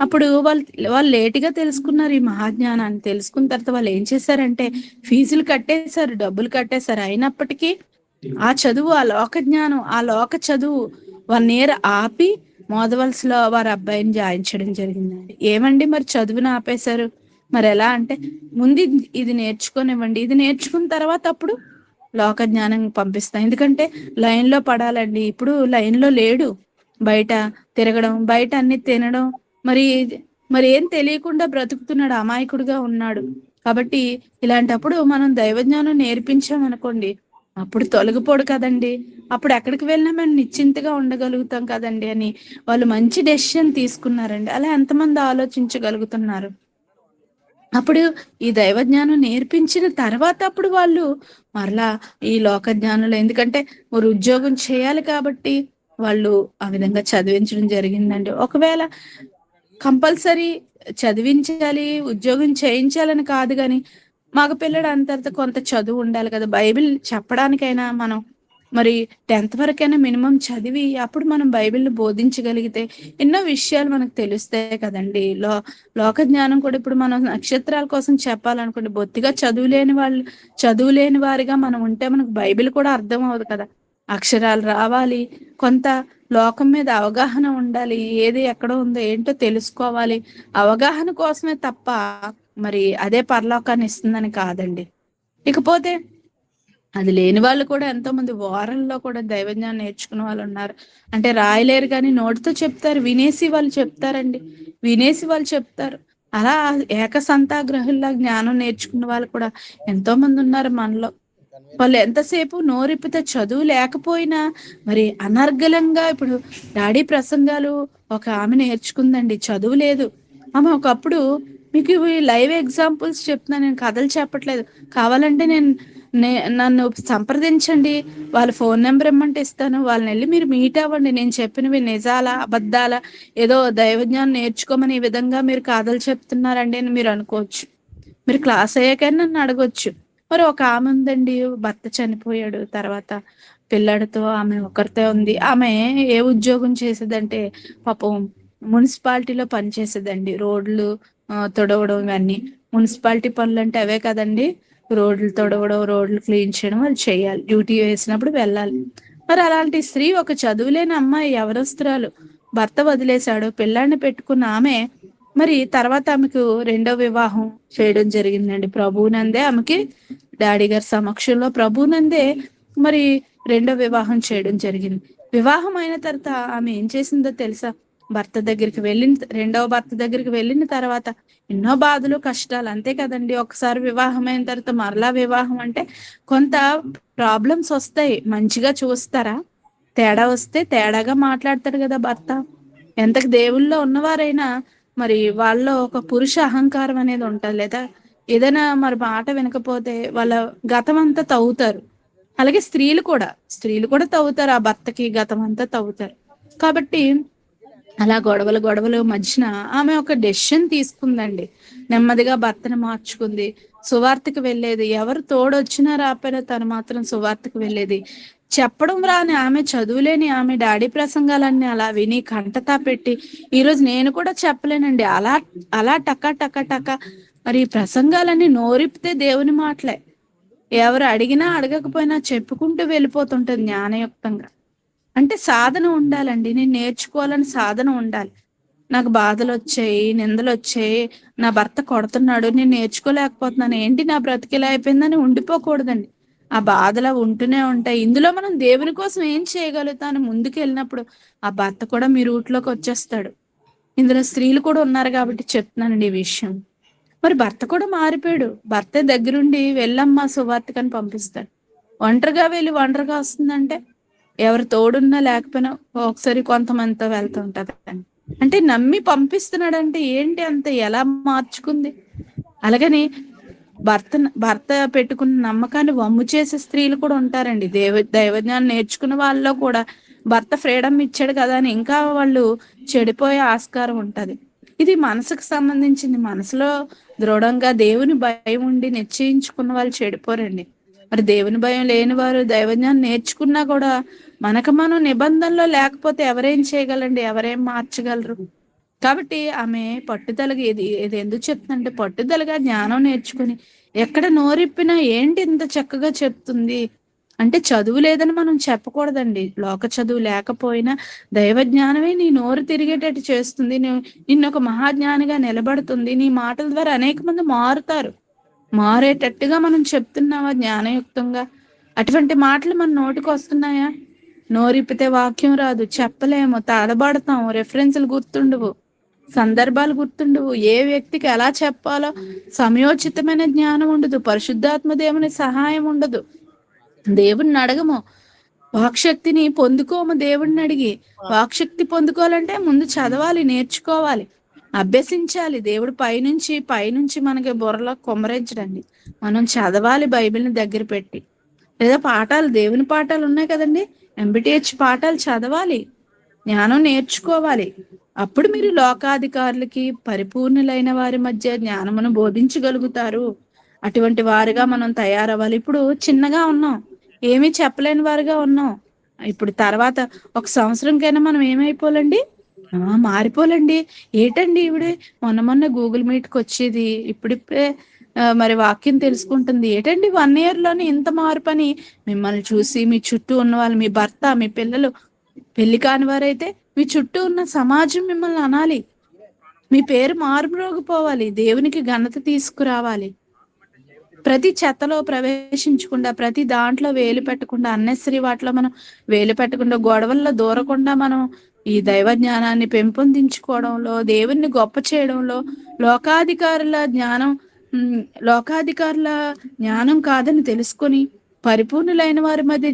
అప్పుడు వాళ్ళు లేటుగా తెలుసుకున్నారు ఈ మహాజ్ఞానాన్ని. తెలుసుకున్న తర్వాత వాళ్ళు ఏం చేశారంటే ఫీజులు కట్టేశారు, డబ్బులు కట్టేశారు. అయినప్పటికీ ఆ చదువు, ఆ లోక జ్ఞానం, ఆ లోక చదువు 1 ఇయర్ ఆపి మోదవలసలో వారి అబ్బాయిని జాయించడం జరిగిందండి. ఏమండి మరి చదువుని ఆపేశారు? మరి ఎలా అంటే, ముందు ఇది నేర్చుకోనివ్వండి, ఇది నేర్చుకున్న తర్వాత అప్పుడు లోక జ్ఞానం పంపిస్తాం. ఎందుకంటే లైన్ లో పడాలండి. ఇప్పుడు లైన్ లో లేడు, బయట తిరగడం, బయట అన్ని తినడం, మరి మరి ఏం తెలియకుండా బ్రతుకుతున్నాడు, అమాయకుడుగా ఉన్నాడు. కాబట్టి ఇలాంటప్పుడు మనం దైవజ్ఞానం నేర్పించామనుకోండి, అప్పుడు తొలగిపోడు కదండి. అప్పుడు ఎక్కడికి వెళ్ళినా మేము నిశ్చింతగా ఉండగలుగుతాం కదండి అని వాళ్ళు మంచి డెసిషన్ తీసుకున్నారండి. అలా ఎంతమంది ఆలోచించగలుగుతున్నారు? అప్పుడు ఈ దైవ జ్ఞానం నేర్పించిన తర్వాత అప్పుడు వాళ్ళు మరలా ఈ లోక జ్ఞానంలో, ఎందుకంటే మరి ఉద్యోగం చేయాలి కాబట్టి వాళ్ళు ఆ విధంగా చదివించడం జరిగిందండి. ఒకవేళ కంపల్సరీ చదివించాలి, ఉద్యోగం చేయించాలని కాదు, కానీ మగ పిల్లడు అంత కొంత చదువు ఉండాలి కదా. బైబిల్ చెప్పడానికైనా మనం మరి 10th వరకైనా మినిమం చదివి అప్పుడు మనం బైబిల్ని బోధించగలిగితే ఎన్నో విషయాలు మనకు తెలుస్తాయి కదండి. లోక జ్ఞానం కూడా ఇప్పుడు మనం నక్షత్రాల కోసం చెప్పాలనుకోండి, బొత్తిగా చదువు లేని వారిగా మనం ఉంటే మనకు బైబిల్ కూడా అర్థం అవ్వదు కదా. అక్షరాలు రావాలి, కొంత లోకం మీద అవగాహన ఉండాలి, ఏది ఎక్కడ ఉందో ఏంటో తెలుసుకోవాలి. అవగాహన కోసమే తప్ప మరి అదే పరలోకాన్ని ఇస్తుందని కాదండి. ఇకపోతే అది లేని వాళ్ళు కూడా ఎంతో మంది వారంలో కూడా దైవజ్ఞానం నేర్చుకున్న వాళ్ళు ఉన్నారు. అంటే రాయలేరు కానీ నోటితో చెప్తారు, వినేసి వాళ్ళు చెప్తారు. అలా ఏకసంతాగ్రహుల్లా జ్ఞానం నేర్చుకున్న వాళ్ళు కూడా ఎంతో మంది ఉన్నారు మనలో. వాళ్ళు ఎంతసేపు నోరిప్పితే చదువు లేకపోయినా మరి అనర్గళంగా, ఇప్పుడు డాడీ ప్రసంగాలు ఒక ఆమె నేర్చుకుందండి, చదువు లేదు. ఆమె ఒకప్పుడు, మీకు లైవ్ ఎగ్జాంపుల్స్ చెప్తున్నాను, నేను కథలు చెప్పట్లేదు. కావాలంటే నన్ను సంప్రదించండి, వాళ్ళ ఫోన్ నెంబర్ ఇమ్మంటే ఇస్తాను, వాళ్ళని వెళ్ళి మీరు మీట్ అవ్వండి. నేను చెప్పినవి నిజాలా అబద్ధాలా, ఏదో దైవజ్ఞానం నేర్చుకోమని ఈ విధంగా మీరు కథలు చెప్తున్నారండి అని మీరు అనుకోవచ్చు. మీరు క్లాస్ అయ్యాకైనా నన్ను అడగొచ్చు. మరి ఒక ఆమె ఉందండి, భర్త చనిపోయాడు, తర్వాత పిల్లడితో ఆమె ఒకరితే ఉంది. ఆమె ఏ ఉద్యోగం చేసేదంటే పాపం మున్సిపాలిటీలో పనిచేసేదండి. రోడ్లు తొడవడం, ఇవన్నీ మున్సిపాలిటీ పనులు అంటే అవే కదండి. రోడ్లు తొడవడం, రోడ్లు క్లీన్ చేయడం వాళ్ళు చేయాలి, డ్యూటీ వేసినప్పుడు వెళ్ళాలి. మరి అలాంటి స్త్రీ, ఒక చదువులేని అమ్మాయి, యవనస్తురాలు, భర్త వదిలేశాడు, పిల్లాన్ని పెట్టుకున్న ఆమె మరి తర్వాత ఆమెకు 2వ వివాహం చేయడం జరిగిందండి. ప్రభువునందే ఆమెకి డాడీ గారి సమక్షంలో ప్రభువునందే మరి 2వ వివాహం చేయడం జరిగింది. వివాహం అయిన తర్వాత ఆమె ఏం చేసిందో తెలుసా? రెండవ భర్త దగ్గరికి వెళ్ళిన తర్వాత ఎన్నో బాధలు కష్టాలు, అంతే కదండి. ఒకసారి వివాహం అయిన తర్వాత మరలా వివాహం అంటే కొంత ప్రాబ్లమ్స్ వస్తాయి. మంచిగా చూస్తారా? తేడా వస్తే తేడాగా మాట్లాడతాడు కదా భర్త. ఎంతకు దేవుల్లో ఉన్నవారైనా మరి వాళ్ళలో ఒక పురుష అహంకారం అనేది ఉంటుంది, లేదా ఏదైనా మరి మాట వినకపోతే వాళ్ళ గతం అంతా తవ్వుతారు. అలాగే స్త్రీలు కూడా తవ్వుతారు, ఆ భర్తకి గతం అంతా తవ్వుతారు. కాబట్టి అలా గొడవలు మధ్యన ఆమె ఒక డెసిషన్ తీసుకుందండి. నెమ్మదిగా భర్తను మార్చుకుంది, సువార్తకు వెళ్ళేది. ఎవరు తోడొచ్చినా రాపోయినా తను మాత్రం సువార్తకు వెళ్ళేది. చెప్పడం రాని ఆమె, చదువులేని ఆమె డాడీ ప్రసంగాలన్నీ అలా విని కంటతా పెట్టి, ఈరోజు నేను కూడా చెప్పలేనండి, అలా అలా టక టక టక మరి ప్రసంగాలన్నీ నోరిపితే దేవుని మాటలే. ఎవరు అడిగినా అడగకపోయినా చెప్పుకుంటూ వెళ్ళిపోతుంటది జ్ఞానయుక్తంగా. అంటే సాధన ఉండాలండి. నేను నేర్చుకోవాలని సాధన ఉండాలి. నాకు బాధలు వచ్చాయి, నిందలు వచ్చాయి, నా భర్త కొడుతున్నాడు, నేను నేర్చుకోలేకపోతున్నాను, ఏంటి నా బ్రతికిలా అయిపోయిందని ఉండిపోకూడదండి. ఆ బాధలు ఉంటూనే ఉంటాయి. ఇందులో మనం దేవుని కోసం ఏం చేయగలుగుతాను ముందుకు వెళ్ళినప్పుడు ఆ భర్త కూడా మీ రూట్లోకి వచ్చేస్తాడు. ఇందులో స్త్రీలు కూడా ఉన్నారు కాబట్టి చెప్తున్నానండి ఈ విషయం. మరి భర్త కూడా మారిపోయాడు. భర్త దగ్గరుండి వెళ్ళమ్మా సువార్తకని పంపిస్తాడు. ఒంటరిగా వెళ్ళి ఒంటరిగా వస్తుందంటే ఎవరు తోడున్నా లేకపోయినా ఒకసారి కొంతమందితో వెళ్తుంటది. అంటే నమ్మి పంపిస్తున్నాడంటే ఏంటి అంత ఎలా మార్చుకుంది? అలాగని భర్త పెట్టుకున్న నమ్మకాన్ని వమ్ము చేసే స్త్రీలు కూడా ఉంటారండి. దైవజ్ఞానం నేర్చుకున్న వాళ్ళలో కూడా భర్త ఫ్రీడమ్ ఇచ్చాడు కదా అని ఇంకా వాళ్ళు చెడిపోయే ఆస్కారం ఉంటది. ఇది మనసుకు సంబంధించింది. మనసులో దృఢంగా దేవుని భయం ఉండి నిశ్చయించుకున్న వాళ్ళు చెడిపోరండి. మరి దేవుని భయం లేని వారు దైవజ్ఞానం నేర్చుకున్నా కూడా మనకు మనం నిబంధనలో లేకపోతే ఎవరేం చేయగలండి? ఎవరేం మార్చగలరు? కాబట్టి ఆమె పట్టుదలగా ఇది ఎందుకు చెప్తుందంటే, పట్టుదలగా జ్ఞానం నేర్చుకుని ఎక్కడ నోరిప్పినా ఏంటి ఇంత చక్కగా చెప్తుంది అంటే, చదువు లేదని మనం చెప్పకూడదండి. లోక చదువు లేకపోయినా దైవ జ్ఞానమే నీ నోరు తిరిగేటట్టు చేస్తుంది. నిన్ను ఒక మహాజ్ఞానిగా నిలబడుతుంది. నీ మాటల ద్వారా అనేక మంది మారుతారు. మారేటట్టుగా మనం చెప్తున్నావా జ్ఞానయుక్తంగా? అటువంటి మాటలు మన నోటికి వస్తున్నాయా? నోరిప్పితే వాక్యం రాదు, చెప్పలేము, తడబడతాం, రెఫరెన్స్లు గుర్తుండవు, సందర్భాలు గుర్తుండవు, ఏ వ్యక్తికి ఎలా చెప్పాలో సమయోచితమైన జ్ఞానం ఉండదు, పరిశుద్ధాత్మ దేవుని సహాయం ఉండదు. దేవుణ్ణి అడగము, వాక్శక్తిని పొందుకోము. దేవుణ్ణి అడిగి వాక్శక్తి పొందుకోవాలంటే ముందు చదవాలి, నేర్చుకోవాలి, అభ్యసించాలి. దేవుడు పైనుంచి మనకి బుర్రలో కొమ్మరించడండి. మనం చదవాలి, బైబిల్ని దగ్గర పెట్టి. లేదా పాఠాలు, దేవుని పాఠాలు ఉన్నాయి కదండి, ఎంబిటిహెచ్ పాఠాలు చదవాలి, జ్ఞానం నేర్చుకోవాలి. అప్పుడు మీరు లోకాధికారులకి, పరిపూర్ణులైన వారి మధ్య జ్ఞానమును బోధించగలుగుతారు. అటువంటి వారుగా మనం తయారవ్వాలి. ఇప్పుడు చిన్నగా ఉన్నాం, ఏమీ చెప్పలేని వారుగా ఉన్నాం. ఇప్పుడు తర్వాత ఒక సంవత్సరంకైనా మనం ఏమైపోలండి? మారిపోలండి. ఏటండి ఈవిడే మొన్న గూగుల్ మీట్కి వచ్చేది, ఇప్పుడిప్పుడే మరి వాక్యం తెలుసుకుంటుంది, ఏటండి 1 year లోనే ఇంత మార్పు అని మిమ్మల్ని చూసి మీ చుట్టూ ఉన్న వాళ్ళు, మీ భర్త, మీ పిల్లలు, పెళ్లి కాని వారైతే మీ చుట్టూ ఉన్న సమాజం మిమ్మల్ని అనాలి. మీ పేరు మారుమ్రోగిపోవాలి, దేవునికి ఘనత తీసుకురావాలి. ప్రతి చెత్తలో ప్రవేశించకుండా, ప్రతి దాంట్లో వేలు పెట్టకుండా, అన్నెసరీ వాటిలో మనం వేలు పెట్టకుండా, గొడవల్లో దూరకుండా మనం ఈ దైవ జ్ఞానాన్ని పెంపొందించుకోవడంలో, దేవుణ్ణి గొప్ప చేయడంలో, లోకాధికారుల జ్ఞానం కాదని తెలుసుకొని పరిపూర్ణులైన వారి మధ్య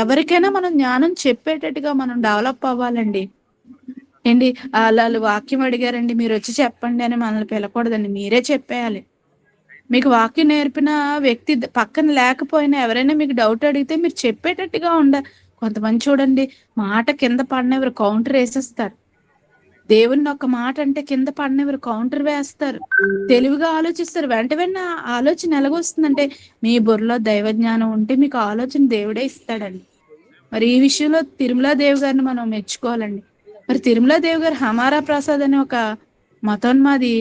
ఎవరికైనా మనం జ్ఞానం చెప్పేటట్టుగా మనం డెవలప్ అవ్వాలండి. ఏంటి వాళ్ళు వాక్యం అడిగారండి, మీరు వచ్చి చెప్పండి అని మనల్ని పిలకూడదండి, మీరే చెప్పేయాలి. మీకు వాక్యం నేర్పిన వ్యక్తి పక్కన లేకపోయినా ఎవరైనా మీకు డౌట్ అడిగితే మీరు చెప్పేటట్టుగా ఉండాలి. కొంతమంది చూడండి, మాట కింద పడినెవరు కౌంటర్ వేసేస్తారు. దేవుని ఒక మాట అంటే కింద పడినెవరు కౌంటర్ వేస్తారు. తెలివిగా ఆలోచిస్తారు. వెంటనే ఆలోచన ఎలాగొస్తుందంటే, మీ బుర్రలో దైవ జ్ఞానం ఉంటే మీకు ఆలోచన దేవుడే ఇస్తాడండి. మరి ఈ విషయంలో తిరుమల దేవి గారిని మనం మెచ్చుకోవాలండి. మరి తిరుమల దేవి గారు హమారా ప్రసాద్ అనే ఒక మతోన్మాది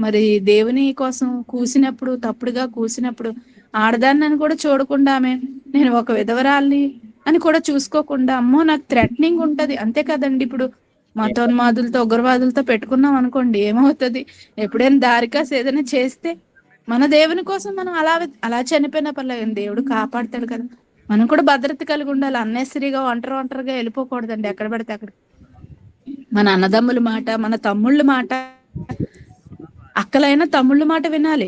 మరి దేవుని కోసం కూసినప్పుడు, తప్పుడుగా కూసినప్పుడు, ఆడదాన్ని కూడా చూడకుండా ఆమె నేను ఒక విధవరాల్ని అని కూడా చూసుకోకుండా, అమ్మో నాకు థ్రెటనింగ్ ఉంటది, అంతే కదండి. ఇప్పుడు మతోన్మాదులతో, ఉగ్రవాదులతో పెట్టుకున్నాం అనుకోండి, ఏమవుతుంది? ఎప్పుడైనా దారికాసి ఏదైనా చేస్తే మన దేవుని కోసం మనం అలా చనిపోయిన పర్లేదు, దేవుడు కాపాడుతాడు కదా. మనం కూడా భద్రత కలిగి ఉండాలి. అన్నెసరీగా ఒంటరిగా వెళ్ళిపోకూడదండి ఎక్కడ పడితే అక్కడ. మన అన్నదమ్ముల మాట, మన తమ్ముళ్ళ మాట, అక్కలైనా తమ్ముళ్ళ మాట వినాలి.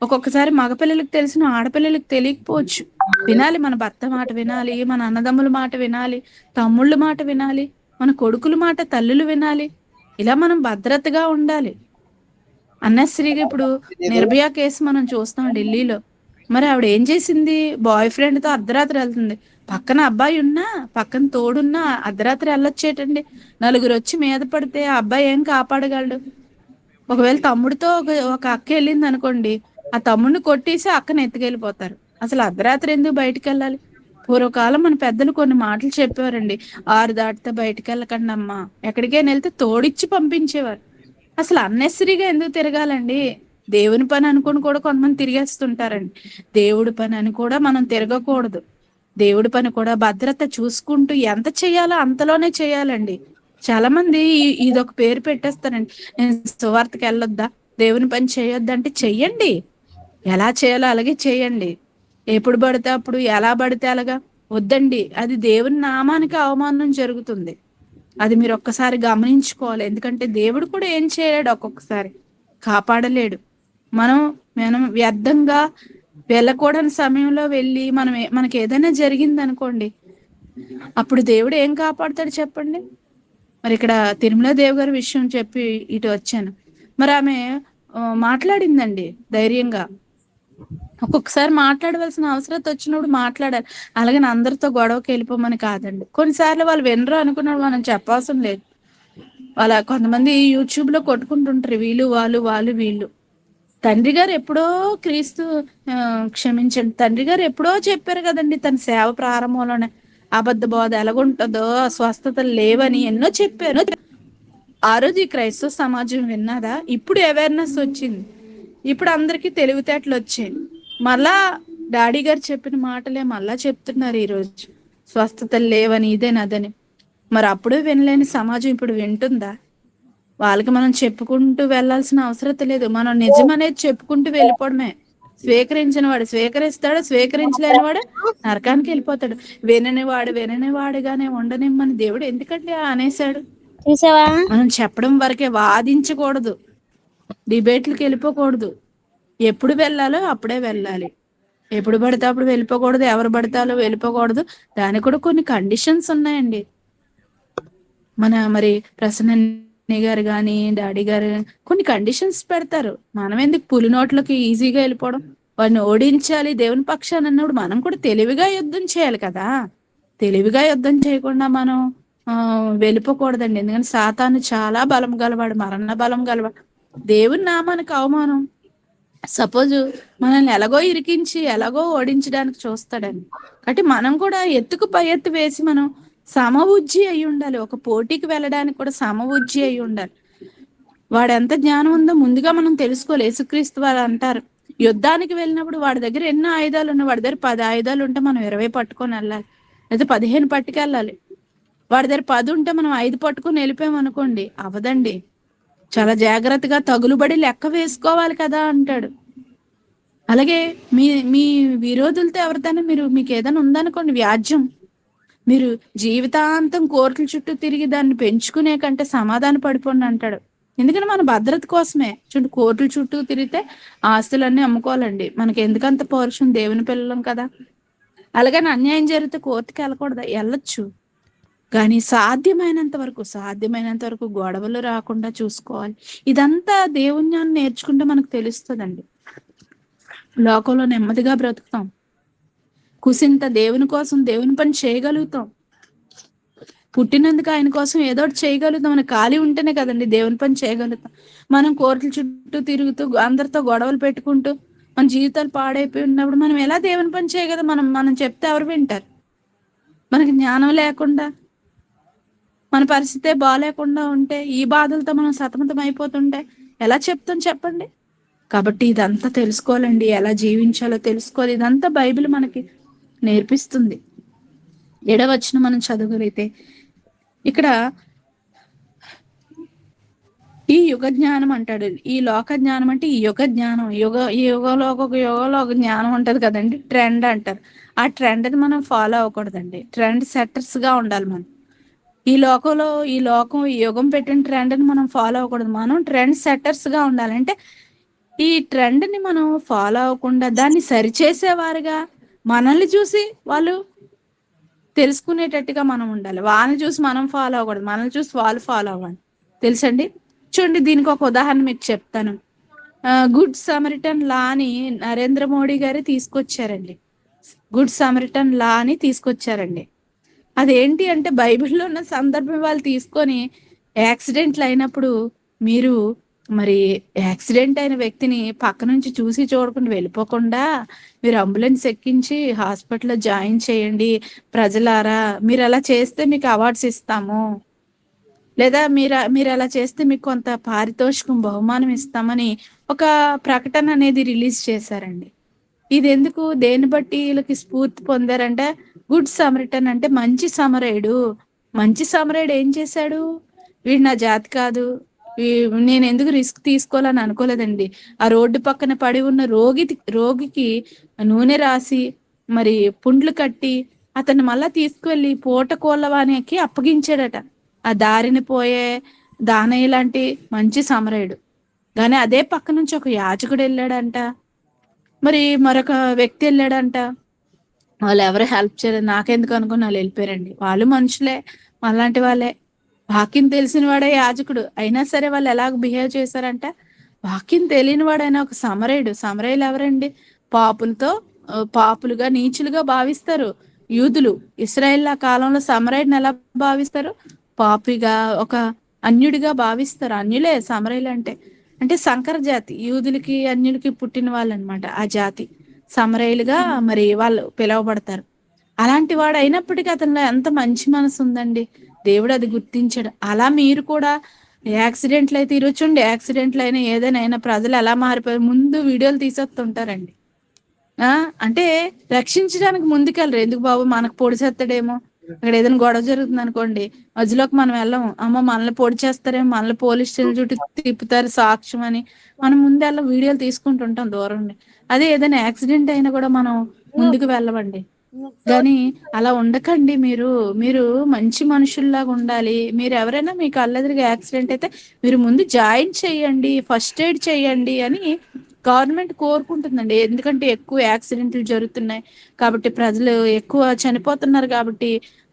ఒక్కొక్కసారి మగపిల్లలకు తెలిసిన ఆడపిల్లలకు తెలియకపోవచ్చు. వినాలి, మన భర్త మాట వినాలి, మన అన్నదమ్ముల మాట వినాలి, తమ్ముళ్ళ మాట వినాలి, మన కొడుకుల మాట తల్లులు వినాలి. ఇలా మనం భద్రతగా ఉండాలి. అన్నశ్రీగా ఇప్పుడు నిర్భయ కేసు మనం చూస్తాం ఢిల్లీలో. మరి ఆవిడ ఏం చేసింది? బాయ్ ఫ్రెండ్ తో అర్ధరాత్రి వెళ్తుంది. పక్కన అబ్బాయి ఉన్నా, పక్కన తోడున్నా అర్ధరాత్రి వెళ్ళొచ్చేటండి. 4 వచ్చి మీద పడితే ఆ అబ్బాయి ఏం కాపాడగలడు? ఒకవేళ తమ్ముడితో ఒక అక్క వెళ్ళింది అనుకోండి, ఆ తమ్ముడిని కొట్టేసి అక్కని ఎత్తుకెళ్ళిపోతారు. అసలు అర్ధరాత్రి ఎందుకు బయటికి వెళ్ళాలి? పూర్వకాలం మన పెద్దలు కొన్ని మాటలు చెప్పేవారండి. 6 దాటితే బయటికి వెళ్ళకండి అమ్మా, ఎక్కడికైనా వెళ్తే తోడిచ్చి పంపించేవారు. అసలు అన్నెసరీగా ఎందుకు తిరగాలండి? దేవుని పని అనుకుని కూడా కొంతమంది తిరిగేస్తుంటారండి. దేవుడి పని అని కూడా మనం తిరగకూడదు. దేవుడి పని కూడా భద్రత చూసుకుంటూ ఎంత చేయాలో అంతలోనే చేయాలండి. చాలా మంది ఇదొక పేరు పెట్టేస్తారండి, నేను సువార్తకి వెళ్ళొద్దా, దేవుని పని చేయొద్దా అంటే చెయ్యండి. ఎలా చేయాలో అలాగే చేయండి. ఎప్పుడు పడితే అప్పుడు, ఎలా పడితే అలాగా వద్దండి. అది దేవుని నామానికి అవమానం జరుగుతుంది. అది మీరు ఒక్కసారి గమనించుకోవాలి. ఎందుకంటే దేవుడు కూడా ఏం చేయలేడు, ఒక్కొక్కసారి కాపాడలేడు. మనం వ్యర్థంగా వెళ్ళకూడని సమయంలో వెళ్ళి మనకి ఏదైనా జరిగింది అనుకోండి, అప్పుడు దేవుడు ఏం కాపాడుతాడు చెప్పండి? మరి ఇక్కడ తిరుమల దేవి గారి విషయం చెప్పి ఇటు వచ్చాను. మరి ఆమె మాట్లాడిందండి ధైర్యంగా. ఒక్కొక్కసారి మాట్లాడవలసిన అవసరం వచ్చినప్పుడు మాట్లాడాలి. అలాగే అందరితో గొడవకి వెళ్ళిపోమని కాదండి. కొన్నిసార్లు వాళ్ళు వినరు అనుకున్నప్పుడు మనం చెప్పవసరం లేదు. వాళ్ళ కొంతమంది యూట్యూబ్ లో కొట్టుకుంటుంటారు, వీళ్ళు వాళ్ళు వాళ్ళు వీళ్ళు. తండ్రి గారు ఎప్పుడో క్రీస్తు క్షమించండి, తండ్రి గారు ఎప్పుడో చెప్పారు కదండి తన సేవ ప్రారంభంలోనే అబద్ధ బోధ ఎలాగుంటుందో, స్వస్థతలు లేవని ఎన్నో చెప్పారు. ఆ రోజు ఈ క్రైస్తవ సమాజం విన్నదా? ఇప్పుడు అవేర్నెస్ వచ్చింది, ఇప్పుడు అందరికీ తెలివితేటలు వచ్చాయి. మళ్ళా డాడీ గారు చెప్పిన మాటలే మళ్ళా చెప్తున్నారు ఈరోజు, స్వస్థతలు లేవని ఇదేనదని. మరి అప్పుడు వినలేని సమాజం ఇప్పుడు వింటుందా? వాళ్ళకి మనం చెప్పుకుంటూ వెళ్లాల్సిన అవసరం లేదు. మనం నిజం అనేది చెప్పుకుంటూ వెళ్ళిపోవడమే. స్వీకరించిన వాడు స్వీకరిస్తాడు, స్వీకరించలేని వాడు నరకానికి వెళ్ళిపోతాడు. విననివాడుగానే ఉండనిమ్మని దేవుడు ఎందుకంటే అనేసాడు? చూసావా? మనం చెప్పడం వరకే, వాదించకూడదు, డిబేట్లకు వెళ్ళిపోకూడదు. ఎప్పుడు వెళ్ళాలో అప్పుడే వెళ్ళాలి, ఎప్పుడు పడితే అప్పుడు వెళ్ళిపోకూడదు, ఎవరు పడతాలో వెళ్ళిపోకూడదు. దానికి కూడా కొన్ని కండిషన్స్ ఉన్నాయండి. మరి ప్రసన్న గారు కానీ డాడీ గారు కొన్ని కండిషన్స్ పెడతారు. మనం ఎందుకు పులి నోట్లకి ఈజీగా వెళ్ళిపోవడం? వాడిని ఓడించాలి దేవుని పక్షాన్ని అన్నప్పుడు మనం కూడా తెలివిగా యుద్ధం చేయాలి కదా. తెలివిగా యుద్ధం చేయకుండా మనం వెళ్ళిపోకూడదండి. ఎందుకంటే సాతాను చాలా బలం గలవాడు, మరణ బలం గలవాడు. దేవుని నామానికి అవమానం. సపోజ్ మనల్ని ఎలాగో ఇరికించి ఎలాగో ఓడించడానికి చూస్తాడని, కాబట్టి మనం కూడా ఎత్తుకు పై ఎత్తు వేసి మనం సమబుద్ధి అయి ఉండాలి. ఒక పోటీకి వెళ్ళడానికి కూడా సమబుద్ధి అయి ఉండాలి. వాడు ఎంత జ్ఞానం ఉందో ముందుగా మనం తెలుసుకోవాలి. యేసుక్రీస్తు వారు అంటారు, యుద్ధానికి వెళ్ళినప్పుడు వాడి దగ్గర ఎన్నో ఆయుధాలు ఉన్నాయి, వాడి దగ్గర 10 ఆయుధాలు ఉంటే మనం 20 పట్టుకొని వెళ్ళాలి, లేదా 15 పట్టుకెళ్ళాలి. వాడి దగ్గర 10 ఉంటే మనం 5 పట్టుకొని వెళ్ళిపోయాం అనుకోండి, అవదండి. చాలా జాగ్రత్తగా తగులుబడి లెక్క వేసుకోవాలి కదా అంటాడు. అలాగే మీ మీ విరోధులతో ఎవరితోనే మీకు ఏదైనా ఉందనుకోండి వ్యాజ్యం, మీరు జీవితాంతం కోర్టుల చుట్టూ తిరిగి దాన్ని పెంచుకునే కంటే సమాధాన పడిపోండి అంటాడు. ఎందుకంటే మన భద్రత కోసమే. కోర్టుల చుట్టూ తిరిగితే ఆస్తులన్నీ అమ్ముకోవాలండి. మనకి ఎందుకంత పౌరుషం? దేవుని పిల్లలం కదా. అలాగని అన్యాయం జరిగితే కోర్టుకి వెళ్ళకూడదా? వెళ్ళొచ్చు, కానీ సాధ్యమైనంత వరకు గొడవలు రాకుండా చూసుకోవాలి. ఇదంతా దేవుణ్ణి నేర్చుకుంటే మనకు తెలుస్తుందండి. లోకంలో నెమ్మదిగా బ్రతుకుతాం, కుసింత దేవుని కోసం దేవుని పని చేయగలుగుతాం. పుట్టినందుకు ఆయన కోసం ఏదో ఒకటి చేయగలుగుతాం. మన ఖాళీ ఉంటేనే కదండి దేవుని పని చేయగలుగుతాం. మనం కోర్టుల చుట్టూ తిరుగుతూ అందరితో గొడవలు పెట్టుకుంటూ మన జీవితాలు పాడైపోయి ఉన్నప్పుడు మనం ఎలా దేవుని పని చేయగలం? మనం చెప్తే ఎవరు వింటారు? మనకి జ్ఞానం లేకుండా, మన పరిస్థితే బాగాలేకుండా ఉంటే, ఈ బాధలతో మనం సతమతం అయిపోతుంటే ఎలా చెప్తాం చెప్పండి? కాబట్టి ఇదంతా తెలుసుకోవాలండి, ఎలా జీవించాలో తెలుసుకోవాలి. ఇదంతా బైబిల్ మనకి నేర్పిస్తుంది. 7వ వచనం మనం చదవగలిగితే ఇక్కడ ఈ యుగ జ్ఞానం అంటాడు. ఈ లోక జ్ఞానం అంటే ఈ యుగ జ్ఞానం. ఈ యుగంలో ఒక జ్ఞానం ఉంటది కదండి, ట్రెండ్ అంటారు. ఆ ట్రెండ్ని మనం ఫాలో అవ్వకూడదండి. ట్రెండ్ సెట్టర్స్ గా ఉండాలి మనం. ఈ యుగం పెట్టిన ట్రెండ్ని మనం ఫాలో అవ్వకూడదు. మనం ట్రెండ్ సెట్టర్స్ గా ఉండాలి. అంటే ఈ ట్రెండ్ ని మనం ఫాలో అవ్వకుండా దాన్ని సరిచేసేవారుగా, మనల్ని చూసి వాళ్ళు తెలుసుకునేటట్టుగా మనం ఉండాలి. వాళ్ళని చూసి మనం ఫాలో అవ్వకూడదు, మనల్ని చూసి వాళ్ళు ఫాలో అవ్వాలి. తెలుసండి? చూడండి, దీనికి ఒక ఉదాహరణ మీకు చెప్తాను. గుడ్ సమరిటన్ లా అని నరేంద్ర మోడీ గారు తీసుకొచ్చారండి. గుడ్ సమరిటన్ లా అని తీసుకొచ్చారండి. అదేంటి అంటే బైబిల్లో ఉన్న సందర్భం వాళ్ళు తీసుకొని యాక్సిడెంట్లు అయినప్పుడు మీరు మరి యాక్సిడెంట్ అయిన వ్యక్తిని పక్క నుంచి చూసి చూడకుండా వెళ్ళిపోకుండా మీరు అంబులెన్స్ ఎక్కించి హాస్పిటల్లో జాయిన్ చేయండి. ప్రజలారా, మీరు అలా చేస్తే మీకు అవార్డ్స్ ఇస్తాము, లేదా మీరు అలా చేస్తే మీకు కొంత పారితోషికం బహుమానం ఇస్తామని ఒక ప్రకటన అనేది రిలీజ్ చేశారండి. ఇది ఎందుకు, దేన్ని బట్టి వీళ్ళకి స్ఫూర్తి పొందారంటే, గుడ్ సమరిటన్ అంటే మంచి సమరయుడు. మంచి సమరయుడు ఏం చేశాడు? వీడు నా జాతి కాదు, నేను ఎందుకు రిస్క్ తీసుకోవాలని అనుకోలేదండి. ఆ రోడ్డు పక్కన పడి ఉన్న రోగికి నూనె రాసి మరి పుండ్లు కట్టి అతన్ని మళ్ళా తీసుకువెళ్ళి పూట కోళ్ళవానికి అప్పగించాడట. ఆ దారిని పోయే దానయ్య లాంటి మంచి సమరయుడు. కానీ అదే పక్క నుంచి ఒక యాజకుడు వెళ్ళాడంట, మరి మరొక వ్యక్తి వెళ్ళాడంట, వాళ్ళు ఎవరు హెల్ప్ చేయలేదు, నాకెందుకు అనుకుని వాళ్ళు వెళ్ళిపోయారండి. వాళ్ళు మనుషులే, అలాంటి వాళ్ళే. వాక్యం తెలిసిన వాడే యాజకుడు అయినా సరే వాళ్ళు ఎలాగ బిహేవ్ చేశారంటే, వాక్యం తెలియని వాడైనా ఒక సమరయులు ఎవరండి? పాపులతో పాపులుగా నీచులుగా భావిస్తారు యూదులు. ఇశ్రాయేల్ ఆ కాలంలో సమరయుడిని ఎలా భావిస్తారు? పాపిగా, ఒక అన్యుడిగా భావిస్తారు. అన్యులే సమరయులు అంటే. అంటే సంకర జాతి, యూదులకి అన్యులకి పుట్టిన వాళ్ళు అనమాట ఆ జాతి. సమరయులుగా మరి వాళ్ళు పిలువబడతారు. అలాంటి వాడు అయినప్పటికీ అతనిలో ఎంత మంచి మనసు ఉందండి, దేవుడు అది గుర్తించాడు. అలా మీరు కూడా యాక్సిడెంట్లు అయితే ఈరోజు చూడండి, యాక్సిడెంట్లు అయినా ఏదైనా అయినా ప్రజలు ఎలా మారిపోయారు, ముందు వీడియోలు తీసేస్తుంటారండి. అంటే రక్షించడానికి ముందుకెళ్ళరు. ఎందుకు బాబు, మనకు పొడి చేస్తాడేమో, అక్కడ ఏదైనా గొడవ జరుగుతుంది అనుకోండి, మధ్యలోకి మనం వెళ్ళము. అమ్మ మనల్ని పొడి చేస్తారేమో, మనల్ని పోలీస్ స్టేషన్ చుట్టూ తిప్పుతారు సాక్ష్యం అని మనం ముందెళ్ళ వీడియోలు తీసుకుంటుంటాం దూరం నుండి. అదే ఏదైనా యాక్సిడెంట్ అయినా కూడా మనం ముందుకు వెళ్ళమండి. కానీ అలా ఉండకండి. మీరు మీరు మంచి మనుషుల్లాగా ఉండాలి. మీరు ఎవరైనా మీకు కళ్ళెదురుగా యాక్సిడెంట్ అయితే మీరు ముందు జాయిన్ చేయండి, ఫస్ట్ ఎయిడ్ చేయండి అని గవర్నమెంట్ కోరుకుంటుందండి. ఎందుకంటే ఎక్కువ యాక్సిడెంట్లు జరుగుతున్నాయి కాబట్టి, ప్రజలు ఎక్కువ చనిపోతున్నారు కాబట్టి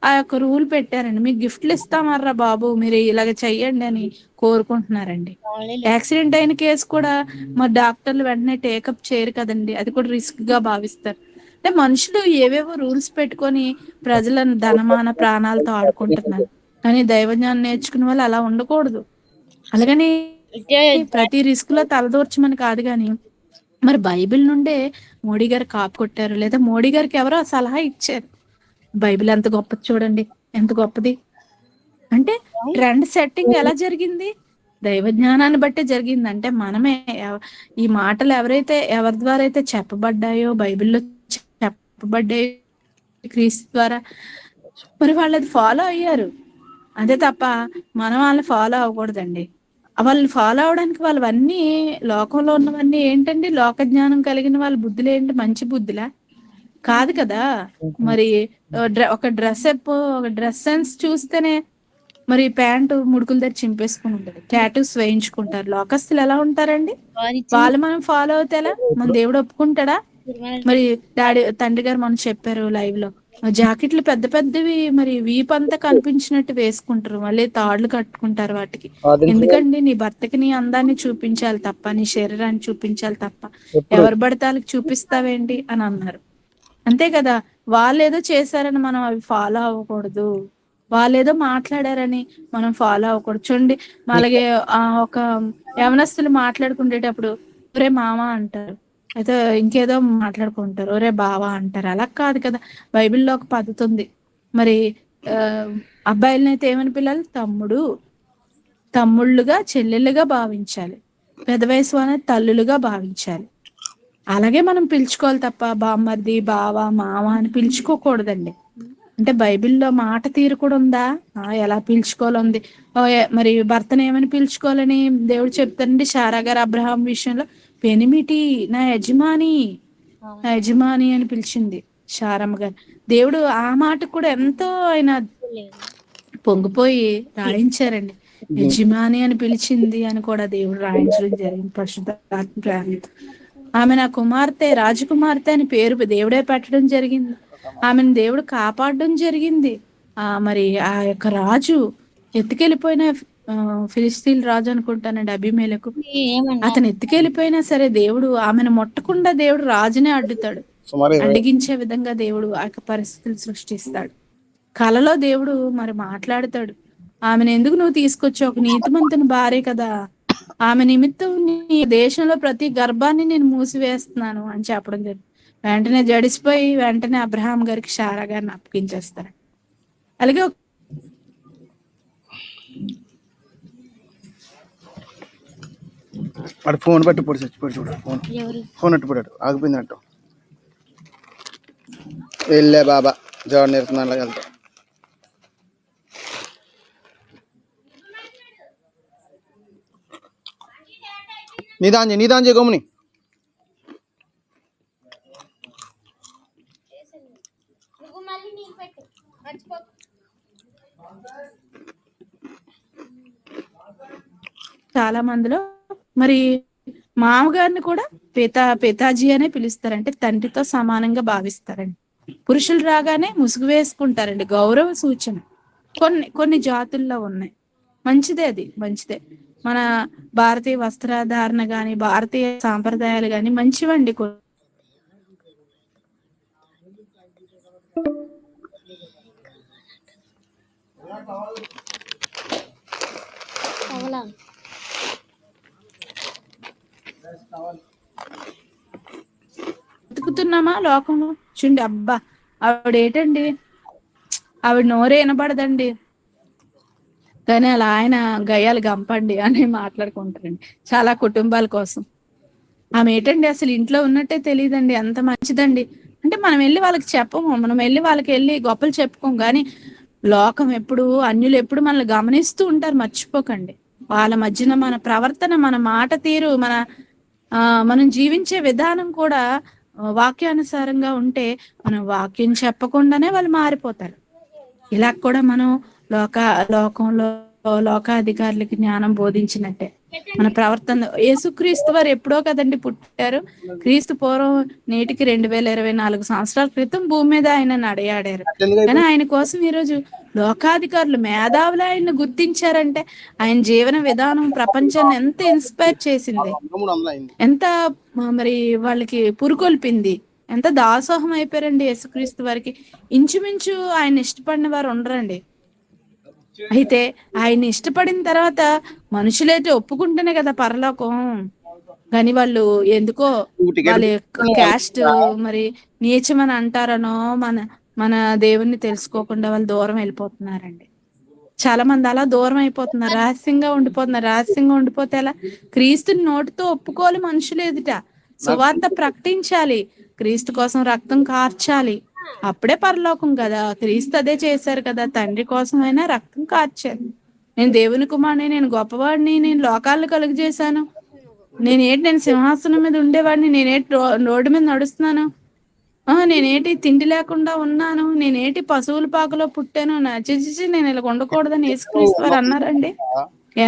ఆ యొక్క రూల్ పెట్టారండి. మీకు గిఫ్ట్లు ఇస్తామర్రా బాబు, మీరు ఇలాగ చెయ్యండి అని కోరుకుంటున్నారండి. యాక్సిడెంట్ అయిన కేసు కూడా మా డాక్టర్లు వెంటనే టేకప్ చేయరు కదండి, అది కూడా రిస్క్ గా భావిస్తారు. అంటే మనుషులు ఏవేవో రూల్స్ పెట్టుకొని ప్రజలను ధనమాన ప్రాణాలతో ఆడుకుంటున్నారు. కానీ దైవజ్ఞానం నేర్చుకునే వాళ్ళు అలా ఉండకూడదు. అలాగని ప్రతి రిస్క్ లో తలదూర్చమని కాదు, కానీ మరి బైబిల్ నుండే మోడీ గారు కాపు కొట్టారు, లేదా మోడీ గారికి ఎవరో సలహా ఇచ్చారు. బైబిల్ ఎంత గొప్పది చూడండి, ఎంత గొప్పది. అంటే ట్రెండ్ సెట్టింగ్ ఎలా జరిగింది? దైవ జ్ఞానాన్ని బట్టే జరిగింది. అంటే మనమే ఈ మాటలు ఎవరి ద్వారా అయితే చెప్పబడ్డాయో, బైబిల్లో చెప్పబడ్డాయో క్రీస్తు ద్వారా, మరి వాళ్ళు అది ఫాలో అయ్యారు. అంతే తప్ప మనం వాళ్ళని ఫాలో అవ్వకూడదండి. వాళ్ళని ఫాలో అవడానికి వాళ్ళవన్నీ లోకంలో ఉన్నవన్నీ ఏంటండి? లోక జ్ఞానం కలిగిన వాళ్ళ బుద్ధులు ఏంటి? మంచి బుద్ధులా? కాదు కదా. మరి ఒక డ్రెస్ సెన్స్ చూస్తేనే మరి ప్యాంటు ముడుకుల దగ్గర చింపేసుకుని ఉంటది, టాటూస్ వేయించుకుంటారు. లోకస్తులు ఎలా ఉంటారండి? వాళ్ళు మనం ఫాలో అవుతే ఎలా? మన దేవుడు ఒప్పుకుంటాడా? మరి తండ్రి గారు మనం చెప్పారు లైవ్ లో, జాకెట్లు పెద్ద పెద్దవి మరి వీపంతా కనిపించినట్టు వేసుకుంటారు, మళ్ళీ తాడులు కట్టుకుంటారు వాటికి. ఎందుకండి? నీ భర్తకి నీ అందాన్ని చూపించాలి తప్ప, నీ శరీరాన్ని చూపించాలి తప్ప ఎవరు పడితే వాళ్ళకి చూపిస్తావేంటి అని అన్నారు. అంతే కదా. వాళ్ళు ఏదో చేశారని మనం అవి ఫాలో అవ్వకూడదు, వాళ్ళు ఏదో మాట్లాడారని మనం ఫాలో అవ్వకూడదు. చూడండి, అలాగే ఒక యవనస్తులు మాట్లాడుకునేటప్పుడు ఒరే మామ అంటారు, అయితే ఇంకేదో మాట్లాడుకుంటారు, ఒరే బావా అంటారు. అలా కాదు కదా. బైబిల్లో ఒక పద్ధతి ఉంది. మరి అబ్బాయిలనైతే ఏమని పిల్లలు? తమ్ముళ్ళుగా చెల్లెళ్ళుగా భావించాలి, పెద్ద వయసు అనేది తల్లులుగా భావించాలి. అలాగే మనం పిలుచుకోవాలి తప్ప బామ్మర్ది, బావ, మామ అని పిలుచుకోకూడదండి. అంటే బైబిల్లో మాట తీరు కూడా ఉందా, ఎలా పిలుచుకోవాలంది. మరి భర్తను ఏమని పిలుచుకోవాలని దేవుడు చెప్తారండి. శారా గారు అబ్రహాం విషయంలో పెనిమిటి, నా యజమాని అని పిలిచింది శారమ్మ గారు. దేవుడు ఆ మాట కూడా ఎంతో ఆయన పొంగిపోయి రాయించారండి. యజమాని అని పిలిచింది అని కూడా దేవుడు రాయించడం జరిగింది పరిశుద్ధాత్మ ప్రేరణతో. ఆమె నా కుమార్తె, రాజకుమార్తె అని పేరు దేవుడే పెట్టడం జరిగింది. ఆమెను దేవుడు కాపాడడం జరిగింది. మరి ఆ యొక్క రాజు ఎత్తుకెళ్ళిపోయిన ఫిలిస్తీన్ రాజు అనుకుంటానండి, అబీమెలెకు, అతను ఎత్తుకెళ్ళిపోయినా సరే దేవుడు ఆమెను ముట్టకుండా దేవుడు రాజునే అడ్డుతాడు, అడ్డగించే విధంగా దేవుడు ఆ యొక్క పరిస్థితులు సృష్టిస్తాడు. కలలో దేవుడు మరి మాట్లాడతాడు, ఆమెను ఎందుకు నువ్వు తీసుకొచ్చావు? ఒక నీతిమంతుని భార్య కదా, ఆమె నిమిత్తం నీ దేశంలో ప్రతి గర్భాన్ని నేను మూసివేస్తున్నాను అని చెప్పడం జరిగింది. వెంటనే జడిసిపోయి వెంటనే అబ్రహాం గారికి శారా గారిని అప్పగించేస్తారు. అలాగే ఫోన్ బట్టి పొడి చచ్చిపోయి చూడు, ఫోన్ అట్టుపోయాడు, ఆగిపోయిందంట. వెళ్ళే బాబా జవాడు నేర్చుకున్నా వెళ్తా. నీదాంజే గమ్ముని. చాలా మందిలో మరి మామగారిని కూడా పితాజీ అనే పిలుస్తారు, అంటే తండ్రితో సమానంగా భావిస్తారండి. పురుషులు రాగానే ముసుగు వేసుకుంటారండి, గౌరవ సూచన. కొన్ని కొన్ని జాతుల్లో ఉన్నాయి. మంచిదే, అది మంచిదే. మన భారతీయ వస్త్రధారణ గాని, భారతీయ సాంప్రదాయాలు గాని మంచివండి. బతుకుతున్నామా లోకంలో? చూడండి, అబ్బా ఆవిడ ఏంటండి, ఆవిడ నోరే వినబడదండి, కానీ అలా ఆయన గయ్యాలు గంపండి అని మాట్లాడుకుంటారండి చాలా కుటుంబాల కోసం. ఆమె ఏంటండి అసలు ఇంట్లో ఉన్నట్టే తెలియదండి, అంత మంచిదండి. అంటే మనం వెళ్ళి వాళ్ళకి చెప్పము, మనం వెళ్ళి వాళ్ళకి వెళ్ళి గొప్పలు చెప్పుకోం, కానీ లోకం ఎప్పుడు, అన్యులు ఎప్పుడు మనల్ని గమనిస్తూ ఉంటారు, మర్చిపోకండి. వాళ్ళ మధ్యన మన ప్రవర్తన, మన మాట తీరు, మనం జీవించే విధానం కూడా వాక్యానుసారంగా ఉంటే, మనం వాక్యం చెప్పకుండానే వాళ్ళు మారిపోతారు. ఇలా కూడా మనం లోకంలో లోకాధికారులకి జ్ఞానం బోధించినట్టే మన ప్రవర్తన. యేసుక్రీస్తు వారు ఎప్పుడో కదండి పుట్టారు. క్రీస్తు పూర్వం నేటికి 2024 సంవత్సరాల క్రితం భూమి మీద ఆయన నడయాడారు. కానీ ఆయన కోసం ఈరోజు లోకాధికారులు, మేధావులు ఆయన్ని గుర్తించారంటే ఆయన జీవన విధానం ప్రపంచాన్ని ఎంత ఇన్స్పైర్ చేసింది, ఎంత మరి వాళ్ళకి పురుకొల్పింది, ఎంత దాసోహం అయిపోయారండి యేసుక్రీస్తు వారికి. ఇంచుమించు ఆయన ఇష్టపడిన వారు ఉండరండి. అయితే ఆయన ఇష్టపడిన తర్వాత మనుషులైతే ఒప్పుకుంటేనే కదా పరలోకం. కానీ వాళ్ళు ఎందుకో వాళ్ళ క్యాస్ట్ మరి నీచమని అంటారనో, మన దేవుణ్ణి తెలుసుకోకుండా వాళ్ళు దూరం వెళ్ళిపోతున్నారండి. చాలా మంది అలా దూరం అయిపోతున్నారు, రహస్యంగా ఉండిపోతున్నారు. రహస్యంగా ఉండిపోతే ఎలా? క్రీస్తుని నోటితో ఒప్పుకోవాలి, మనుషులు ఎదుట సువార్త ప్రకటించాలి, క్రీస్తు కోసం రక్తం కార్చాలి, అప్పుడే పరలోకం కదా. క్రీస్తు అదే చేశారు కదా, తండ్రి కోసమైనా రక్తం కార్చారు. నేను దేవుని కుమారుని, నేను గొప్పవాడిని, నేను లోకాలను కలుగజేశాను, నేను సింహాసనం మీద ఉండేవాడిని, రోడ్డు మీద నడుస్తున్నాను, నేనేటి తిండి లేకుండా ఉన్నాను, నేనేటి పశువుల పాకలో పుట్టాను, నచ్చి నేను ఇలా ఉండకూడదని యేసుక్రీస్తు వారు అన్నారండి.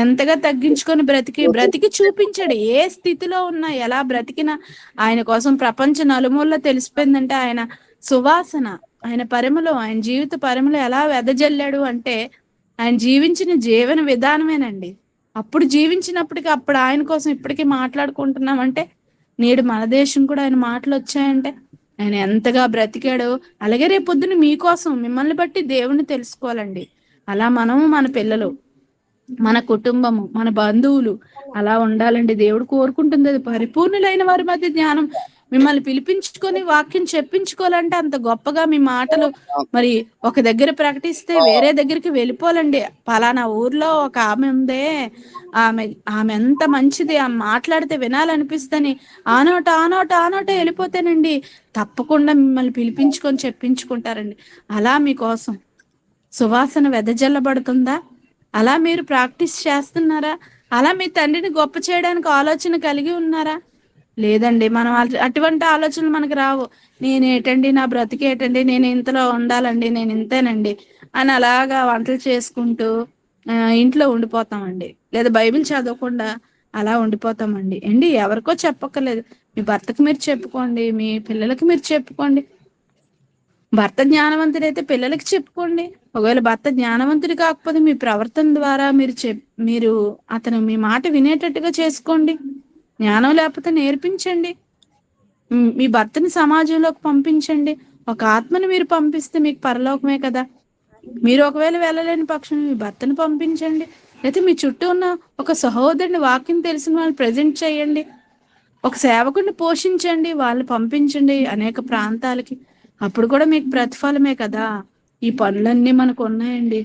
ఎంతగా తగ్గించుకొని బ్రతికి చూపించాడు. ఏ స్థితిలో ఉన్నా, ఎలా బ్రతికినా ఆయన కోసం ప్రపంచ నలుమూలలో తెలిసిపోయిందంటే ఆయన సువాసన, ఆయన పరిమళం, ఆయన జీవిత పరిమళం ఎలా వెదజల్లాడు అంటే ఆయన జీవించిన జీవన విధానమేనండి. అప్పుడు జీవించినప్పటికీ, అప్పుడు ఆయన కోసం ఇప్పటికీ మాట్లాడుకుంటున్నామంటే, నేడు మన దేశం కూడా ఆయన మాటలు వచ్చాయంటే ఆయన ఎంతగా బ్రతికాడో. అలాగే రేపొద్దున మీకోసం, మిమ్మల్ని బట్టి దేవుణ్ణి తెలుసుకోవాలండి. అలా మనము, మన పిల్లలు, మన కుటుంబము, మన బంధువులు అలా ఉండాలండి. దేవుడు కోరుకుంటుంది అది. పరిపూర్ణులైన వారి మధ్య జ్ఞానం. మిమ్మల్ని పిలిపించుకొని వాక్యం చెప్పించుకోవాలంటే అంత గొప్పగా మీ మాటలు మరి ఒక దగ్గర ప్రకటిస్తే వేరే దగ్గరికి వెళ్ళిపోవాలండి. పలానా ఊర్లో ఒక ఆమె ఉందే, ఆమె ఎంత మంచిది, ఆమె మాట్లాడితే వినాలనిపిస్తని ఆనోట వెళ్ళిపోతేనండి తప్పకుండా మిమ్మల్ని పిలిపించుకొని చెప్పించుకుంటారండి. అలా మీకోసం సువాసన వెదజల్లబడుతుందా? అలా మీరు ప్రాక్టీస్ చేస్తున్నారా? అలా మీ తండ్రిని గొప్ప చేయడానికి ఆలోచన కలిగి ఉన్నారా? లేదండి. మనం అటువంటి ఆలోచనలు మనకు రావు. నేనేటండి, నా బ్రతికేటండి, నేను ఇంతలో ఉండాలండి, నేను ఇంతేనండి అని అలాగా వంటలు చేసుకుంటూ ఇంట్లో ఉండిపోతామండి. లేదా బైబిల్ చదవకుండా అలా ఉండిపోతామండి. ఎవరికో చెప్పక్కర్లేదు, మీ భర్తకు మీరు చెప్పుకోండి, మీ పిల్లలకి మీరు చెప్పుకోండి. భర్త జ్ఞానవంతుడైతే పిల్లలకి చెప్పుకోండి. ఒకవేళ భర్త జ్ఞానవంతుడు కాకపోతే మీ ప్రవర్తన ద్వారా మీరు అతను మీ మాట వినేటట్టుగా చేసుకోండి. జ్ఞానం లేకపోతే నేర్పించండి. మీ భర్తని సమాజంలోకి పంపించండి. ఒక ఆత్మను మీరు పంపిస్తే మీకు పరలోకమే కదా. మీరు ఒకవేళ వెళ్ళలేని పక్షం మీ భర్తను పంపించండి. అయితే మీ చుట్టూ ఉన్న ఒక సహోదరుని, వాక్యం తెలిసిన వాళ్ళు ప్రజెంట్ చేయండి. ఒక సేవకుడిని పోషించండి, వాళ్ళని పంపించండి అనేక ప్రాంతాలకి. అప్పుడు కూడా మీకు ప్రతిఫలమే కదా. ఈ పనులన్నీ మనకు ఉన్నాయండి,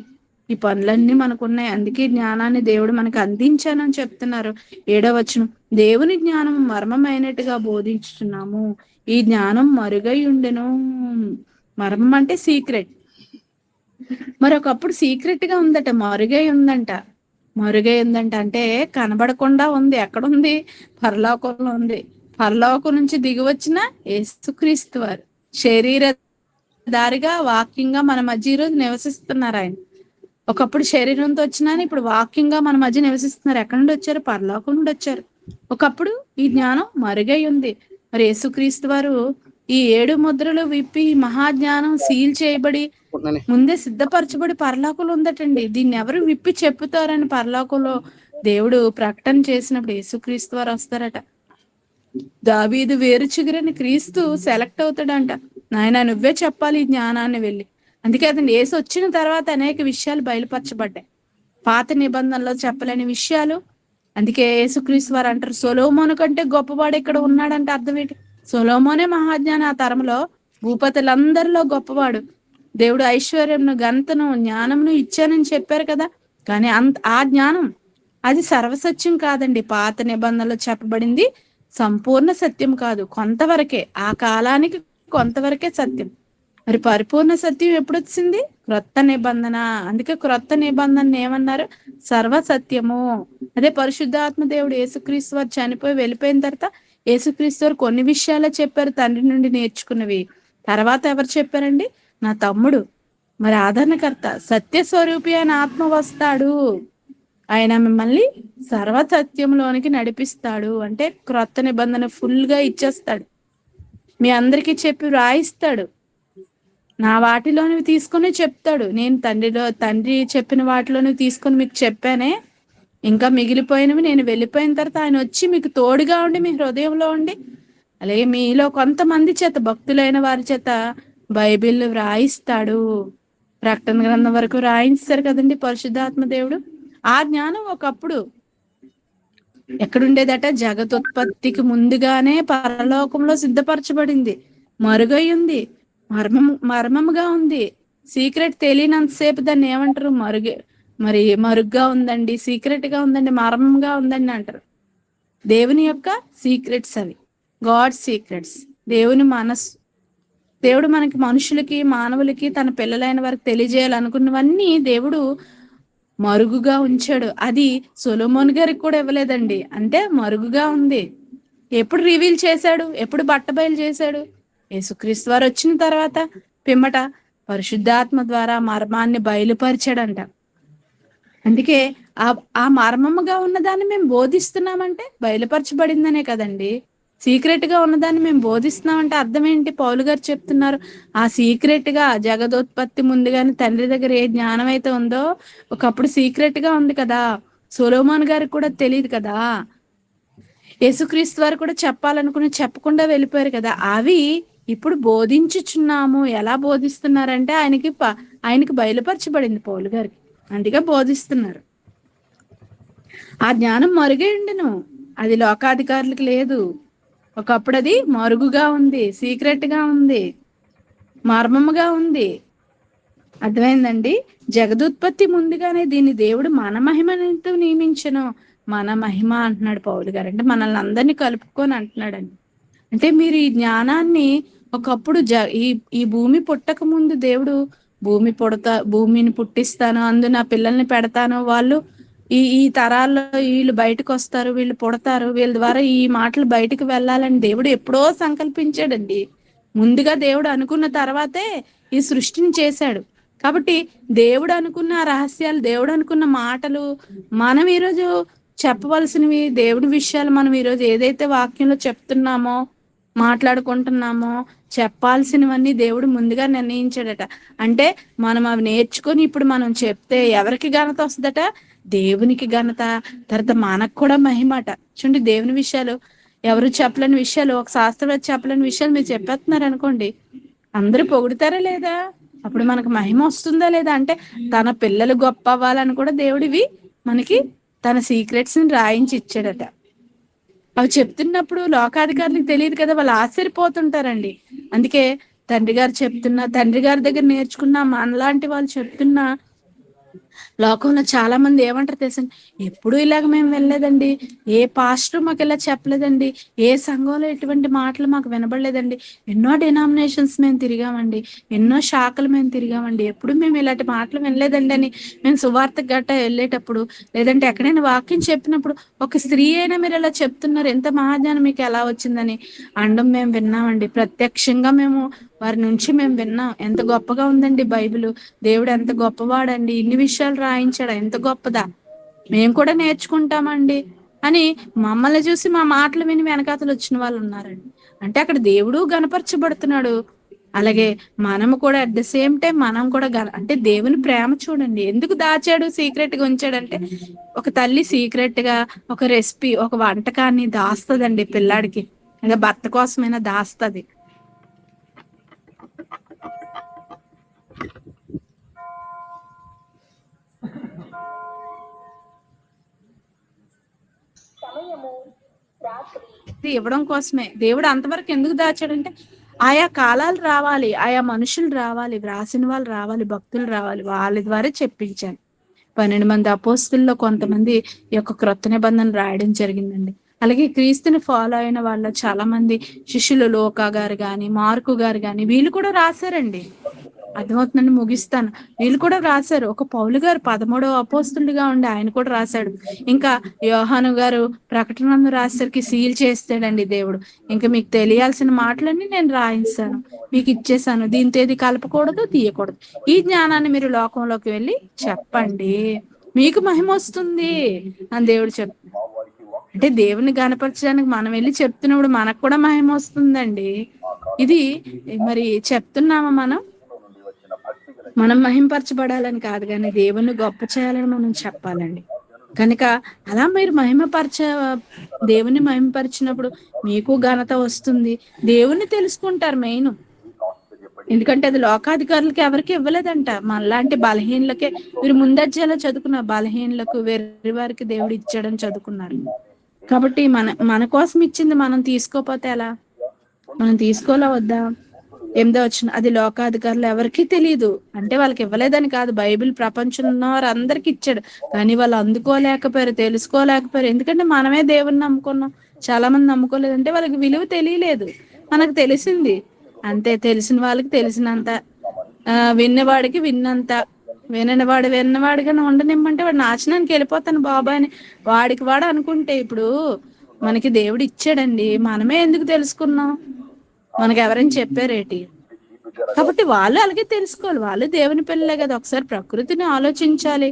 ఈ పనులన్నీ మనకున్నాయి. అందుకే జ్ఞానాన్ని దేవుడు మనకు అందించానని చెప్తున్నారు. 7వ వచనం, దేవుని జ్ఞానం మర్మమైనట్టుగా బోధించుతున్నాము, ఈ జ్ఞానం మరుగై ఉండెను. మర్మం అంటే సీక్రెట్. మరొకప్పుడు సీక్రెట్ గా ఉందట, మరుగై ఉందంట. అంటే కనబడకుండా ఉంది. ఎక్కడుంది? పరలోకంలో ఉంది. పరలోకం నుంచి దిగి వచ్చిన యేసుక్రీస్తు వారు శరీరధారిగా, వాక్యంగా మన మధ్య ఈరోజు నివసిస్తున్నారు. ఆయన ఒకప్పుడు శరీరంతో వచ్చినా, ఇప్పుడు వాక్యంగా మన మధ్య నివసిస్తున్నారు. ఎక్కడి నుండి వచ్చారు? పరలోకం నుండి వచ్చారు. ఒకప్పుడు ఈ జ్ఞానం మరుగై ఉంది. మరి యేసుక్రీస్తు వారు ఈ 7 ముద్రలు విప్పి మహాజ్ఞానం సీల్ చేయబడి ఉంటున్నానే. ముందే సిద్ధపరచబడి పరలోకంలో ఉందటండి. దీన్ని ఎవరు విప్పి చెప్పుతారని పరలోకంలో దేవుడు ప్రకటన చేసినప్పుడు యేసుక్రీస్తు వారు వస్తారట. దావీదు వేరు చిగురని క్రీస్తు సెలెక్ట్ అవుతాడంట. నాయన నువ్వే చెప్పాలి ఈ జ్ఞానాన్ని వెళ్ళి. అందుకే అతను యేసు వచ్చిన తర్వాత అనేక విషయాలు బయలుపరచబడ్డాయి, పాత నిబంధనలో చెప్పలేని విషయాలు. అందుకే యేసుక్రీస్తు వారు అంటారు సొలొమోను కంటే గొప్పవాడు ఇక్కడ ఉన్నాడంటే అర్థం ఏంటి? సొలొమోనే మహాజ్ఞాని ఆ తరంలో, భూపతులందరిలో గొప్పవాడు. దేవుడు ఐశ్వర్యంను, ఘనతను, జ్ఞానమును ఇచ్చానని చెప్పారు కదా. కానీ ఆ జ్ఞానం అది సర్వసత్యం కాదండి. పాత నిబంధనలో చెప్పబడింది సంపూర్ణ సత్యం కాదు, కొంతవరకే. ఆ కాలానికి కొంతవరకే సత్యం. మరి పరిపూర్ణ సత్యం ఎప్పుడు వచ్చింది? క్రొత్త నిబంధన. అందుకే క్రొత్త నిబంధన ఏమన్నారు? సర్వసత్యము. అదే పరిశుద్ధాత్మ దేవుడు యేసుక్రీస్తు వారు చనిపోయి వెళ్ళిపోయిన తర్వాత యేసుక్రీస్తు వారు కొన్ని విషయాలే చెప్పారు తండ్రి నుండి నేర్చుకున్నవి. తర్వాత ఎవరు చెప్పారండి? నా తమ్ముడు, మరి ఆదరణకర్త, సత్య స్వరూపి అయిన ఆత్మ వస్తాడు, ఆయన మిమ్మల్ని సర్వసత్యంలోనికి నడిపిస్తాడు. అంటే క్రొత్త నిబంధన ఫుల్ గా ఇచ్చేస్తాడు, మీ అందరికీ చెప్పి రాయిస్తాడు, నా వాటిలోనివి తీసుకొని చెప్తాడు. నేను తండ్రి చెప్పిన వాటిలోనివి తీసుకొని మీకు చెప్పానే, ఇంకా మిగిలిపోయినవి నేను వెళ్ళిపోయిన తర్వాత ఆయన వచ్చి మీకు తోడుగా ఉండి మీ హృదయంలో ఉండి, అలాగే మీలో కొంతమంది చేత, భక్తులైన వారి చేత బైబిల్ రాయిస్తాడు. ప్రకటన గ్రంథం వరకు రాయిస్తారు కదండి పరిశుద్ధాత్మ దేవుడు. ఆ జ్ఞానం ఒకప్పుడు ఎక్కడుండేదట? జగతుత్పత్తికి ముందుగానే పరలోకంలో సిద్ధపరచబడింది, మరుగై ఉంది, మర్మముగా ఉంది. సీక్రెట్ తెలియనంతసేపు దాన్ని ఏమంటారు? మరుగ్గా ఉందండి, సీక్రెట్ గా ఉందండి, మర్మంగా ఉందండి అంటారు. దేవుని యొక్క సీక్రెట్స్ అవి, గాడ్ సీక్రెట్స్. దేవుని మనస్సు, దేవుడు మనకి, మనుషులకి, మానవులకి, తన పిల్లలైన వారికి తెలియజేయాలనుకున్నవన్నీ దేవుడు మరుగుగా ఉంచాడు. అది సొలొమోన్ గారికి కూడా ఇవ్వలేదండి, అంటే మరుగుగా ఉంది. ఎప్పుడు రివీల్ చేశాడు? ఎప్పుడు బట్టబయలు చేశాడు? యేసుక్రీస్తు వారు వచ్చిన తర్వాత పిమ్మట పరిశుద్ధాత్మ ద్వారా మర్మాన్ని బయలుపరిచాడంట. అందుకే ఆ మర్మముగా ఉన్నదాన్ని మేము బోధిస్తున్నామంటే బయలుపరచబడిందనే కదండి. సీక్రెట్ గా ఉన్నదాన్ని మేము బోధిస్తున్నామంటే అర్థం ఏంటి? పౌలు గారు చెప్తున్నారు, ఆ సీక్రెట్ గా జగదోత్పత్తి ముందుగానే తండ్రి దగ్గర ఏ జ్ఞానం అయితే ఉందో ఒకప్పుడు సీక్రెట్ గా ఉంది కదా. సొలొమోన్ గారికి కూడా తెలియదు కదా. యేసుక్రీస్తు వారు కూడా చెప్పాలనుకుని చెప్పకుండా వెళ్ళిపోయారు కదా. అవి ఇప్పుడు బోధించుచున్నాము. ఎలా బోధిస్తున్నారంటే ఆయనకి బయలుపరచబడింది పౌలు గారికి, అందుకే బోధిస్తున్నారు. ఆ జ్ఞానం మరుగే ఉండను, అది లోకాధికారులకు లేదు. ఒకప్పుడు అది మరుగుగా ఉంది, సీక్రెట్ గా ఉంది, మర్మముగా ఉంది. అర్థమైందండి? జగదుత్పత్తి ముందుగానే దీన్ని దేవుడు మన మహిమతో నియమించను. మన మహిమ అంటున్నాడు పౌలు గారు, అంటే మనల్ని అందరినీ కలుపుకొని అంటున్నాడండి. అంటే మీరు ఈ జ్ఞానాన్ని ఒకప్పుడు ఈ భూమి పుట్టక ముందు దేవుడు భూమిని పుట్టిస్తాను, అందు నా పిల్లల్ని పెడతాను, వాళ్ళు ఈ తరాల్లో వీళ్ళు బయటకు వస్తారు, వీళ్ళు పుడతారు, వీళ్ళ ద్వారా ఈ మాటలు బయటకు వెళ్ళాలని దేవుడు ఎప్పుడో సంకల్పించాడండి. ముందుగా దేవుడు అనుకున్న తర్వాతే ఈ సృష్టిని చేశాడు. కాబట్టి దేవుడు అనుకున్న రహస్యాలు, దేవుడు అనుకున్న మాటలు మనం ఈరోజు చెప్పవలసినవి, దేవుడి విషయాలు మనం ఈరోజు ఏదైతే వాక్యంలో చెప్తున్నామో, మాట్లాడుకుంటున్నామో, చెప్పాల్సినవన్నీ దేవుడు ముందుగా నిర్ణయించాడట. అంటే మనం అవి నేర్చుకొని ఇప్పుడు మనం చెప్తే ఎవరికి ఘనత వస్తుందట? దేవునికి ఘనత, తర్వాత మనకు కూడా మహిమట. చూడండి, దేవుని విషయాలు ఎవరు చెప్పలేని విషయాలు, ఒక శాస్త్రవేత్త చెప్పలేని విషయాలు మీరు చెప్పేస్తున్నారు అనుకోండి, అందరూ పొగుడుతారా లేదా? అప్పుడు మనకు మహిమ వస్తుందా లేదా? అంటే తన పిల్లలు గొప్ప అవ్వాలని కూడా దేవుడివి మనకి తన సీక్రెట్స్ ని రాయించి ఇచ్చాడట. అవి చెప్తున్నప్పుడు లోకాధికారులకు తెలియదు కదా, వాళ్ళు ఆశ్చర్యపోతుంటారండి. అందుకే తండ్రి గారి దగ్గర నేర్చుకున్న మనలాంటి వాళ్ళు చెప్తున్నా లోకంలో చాలా మంది ఏమంటారు తెలుసా? ఎప్పుడు ఇలాగ మేము వెళ్ళలేదండి, ఏ పాస్టర్ మాకు ఇలా చెప్పలేదండి, ఏ సంఘంలో ఎటువంటి మాటలు మాకు వినబడలేదండి, ఎన్నో డినామినేషన్స్ మేము తిరిగామండి, ఎన్నో శాఖలు మేము తిరిగామండి, ఎప్పుడు మేము ఇలాంటి మాటలు వినలేదండి అని మేము సువార్త గట్ట వెళ్ళేటప్పుడు, లేదంటే ఎక్కడైనా వాక్యం చెప్పినప్పుడు ఒక స్త్రీ అయినా మీరు ఇలా చెప్తున్నారు, ఎంత మహాజ్ఞానం మీకు ఎలా వచ్చిందని అండం మేము విన్నామండి. ప్రత్యక్షంగా మేము వారి నుంచి మేము విన్నాం. ఎంత గొప్పగా ఉందండి బైబిల్, దేవుడు ఎంత గొప్పవాడండి, ఇన్ని విషయాలు రాయించాడు, ఎంత గొప్పదా, మేము కూడా నేర్చుకుంటామండి. అని మమ్మల్ని చూసి మా మాటలు విని వెనకాతలు వచ్చిన వాళ్ళు ఉన్నారండి. అంటే అక్కడ దేవుడు గణపరచబడుతున్నాడు, అలాగే మనము కూడా అట్ ద సేమ్ టైం మనం కూడా అంటే దేవుని ప్రేమ చూడండి, ఎందుకు దాచాడు, సీక్రెట్ గా ఉంచాడంటే ఒక తల్లి సీక్రెట్ గా ఒక రెసిపీ, ఒక వంటకాన్ని దాస్తదండి పిల్లాడికి, ఇంకా భర్త కోసమైనా దాస్తది. ఇవ్వడం కోసమే దేవుడు అంతవరకు ఎందుకు దాచాడంటే ఆయా కాలాలు రావాలి, ఆయా మనుషులు రావాలి, వ్రాసిన వాళ్ళు రావాలి, భక్తులు రావాలి, వాళ్ళ ద్వారా చెప్పించాను. 12 మంది అపోస్తుల్లో కొంతమంది ఈ యొక్క క్రొత్త నిబంధన రాయడం జరిగిందండి. అలాగే క్రీస్తుని ఫాలో అయిన వాళ్ళ చాలా మంది శిష్యులు, లోకా గారు గాని, మార్కు గారు గాని, వీళ్ళు కూడా రాశారండి. అర్థమవుతుందండి, ముగిస్తాను. వీళ్ళు కూడా రాశారు. ఒక పౌలు గారు 13వ అపోస్తులుగా ఉండి ఆయన కూడా రాశాడు. ఇంకా యోహాను గారు ప్రకటనను రాసేసరికి సీల్ చేస్తాడండి దేవుడు. ఇంకా మీకు తెలియాల్సిన మాటలన్నీ నేను రాయిస్తాను, మీకు ఇచ్చేసాను, దీంతో ఏది కలపకూడదు, తీయకూడదు. ఈ జ్ఞానాన్ని మీరు లోకంలోకి వెళ్ళి చెప్పండి, మీకు మహిమ వస్తుంది అని దేవుడు చెప్తాడు. అంటే దేవుని గణపరచడానికి మనం వెళ్ళి చెప్తున్నప్పుడు మనకు కూడా మహిమ వస్తుందండి. ఇది మరి చెప్తున్నామా మనం మహిమపరచబడాలని కాదు, కానీ దేవుని గొప్ప చేయాలని మనం చెప్పాలండి. కనుక అలా మీరు దేవుని మహిమపరిచినప్పుడు మీకు ఘనత వస్తుంది, దేవుని తెలుసుకుంటారు మెయిన్. ఎందుకంటే అది లోకాధికారులకి ఎవరికి ఇవ్వలేదంట, మనలాంటి బలహీనులకే. మీరు ముందజ్జాలో చదువుకున్న బలహీనులకు, వెర్రి వారికి దేవుడు ఇచ్చాడని చదువుకున్నారు. కాబట్టి మన కోసం ఇచ్చింది మనం తీసుకోపోతే ఎలా? మనం తీసుకోలే వద్దా? 8వ వచనం, అది లోకాధికారులు ఎవరికి తెలియదు. అంటే వాళ్ళకి ఇవ్వలేదని కాదు, బైబిల్ ప్రపంచంలో ఉన్న వారు అందరికి ఇచ్చాడు, కానీ వాళ్ళు అందుకోలేకపోయారు, తెలుసుకోలేకపోయారు. ఎందుకంటే మనమే దేవుని నమ్ముకున్నాం, చాలా మంది నమ్ముకోలేదంటే వాళ్ళకి విలువ తెలియలేదు. మనకు తెలిసింది అంతే, తెలిసిన వాళ్ళకి తెలిసినంత, విన్నవాడికి విన్నంత, విన్నవాడిగా ఉండనిమ్మంటే వాడు నాశనానికి వెళ్ళిపోతాను బాబాయ్ అని వాడికి వాడు అనుకుంటే, ఇప్పుడు మనకి దేవుడు ఇచ్చాడండి, మనమే ఎందుకు తెలుసుకున్నాం? మనకు ఎవరైనా చెప్పారేటి? కాబట్టి వాళ్ళు అలాగే తెలుసుకోవాలి, వాళ్ళు దేవుని పిల్లలే కదా. ఒకసారి ప్రకృతిని ఆలోచించాలి,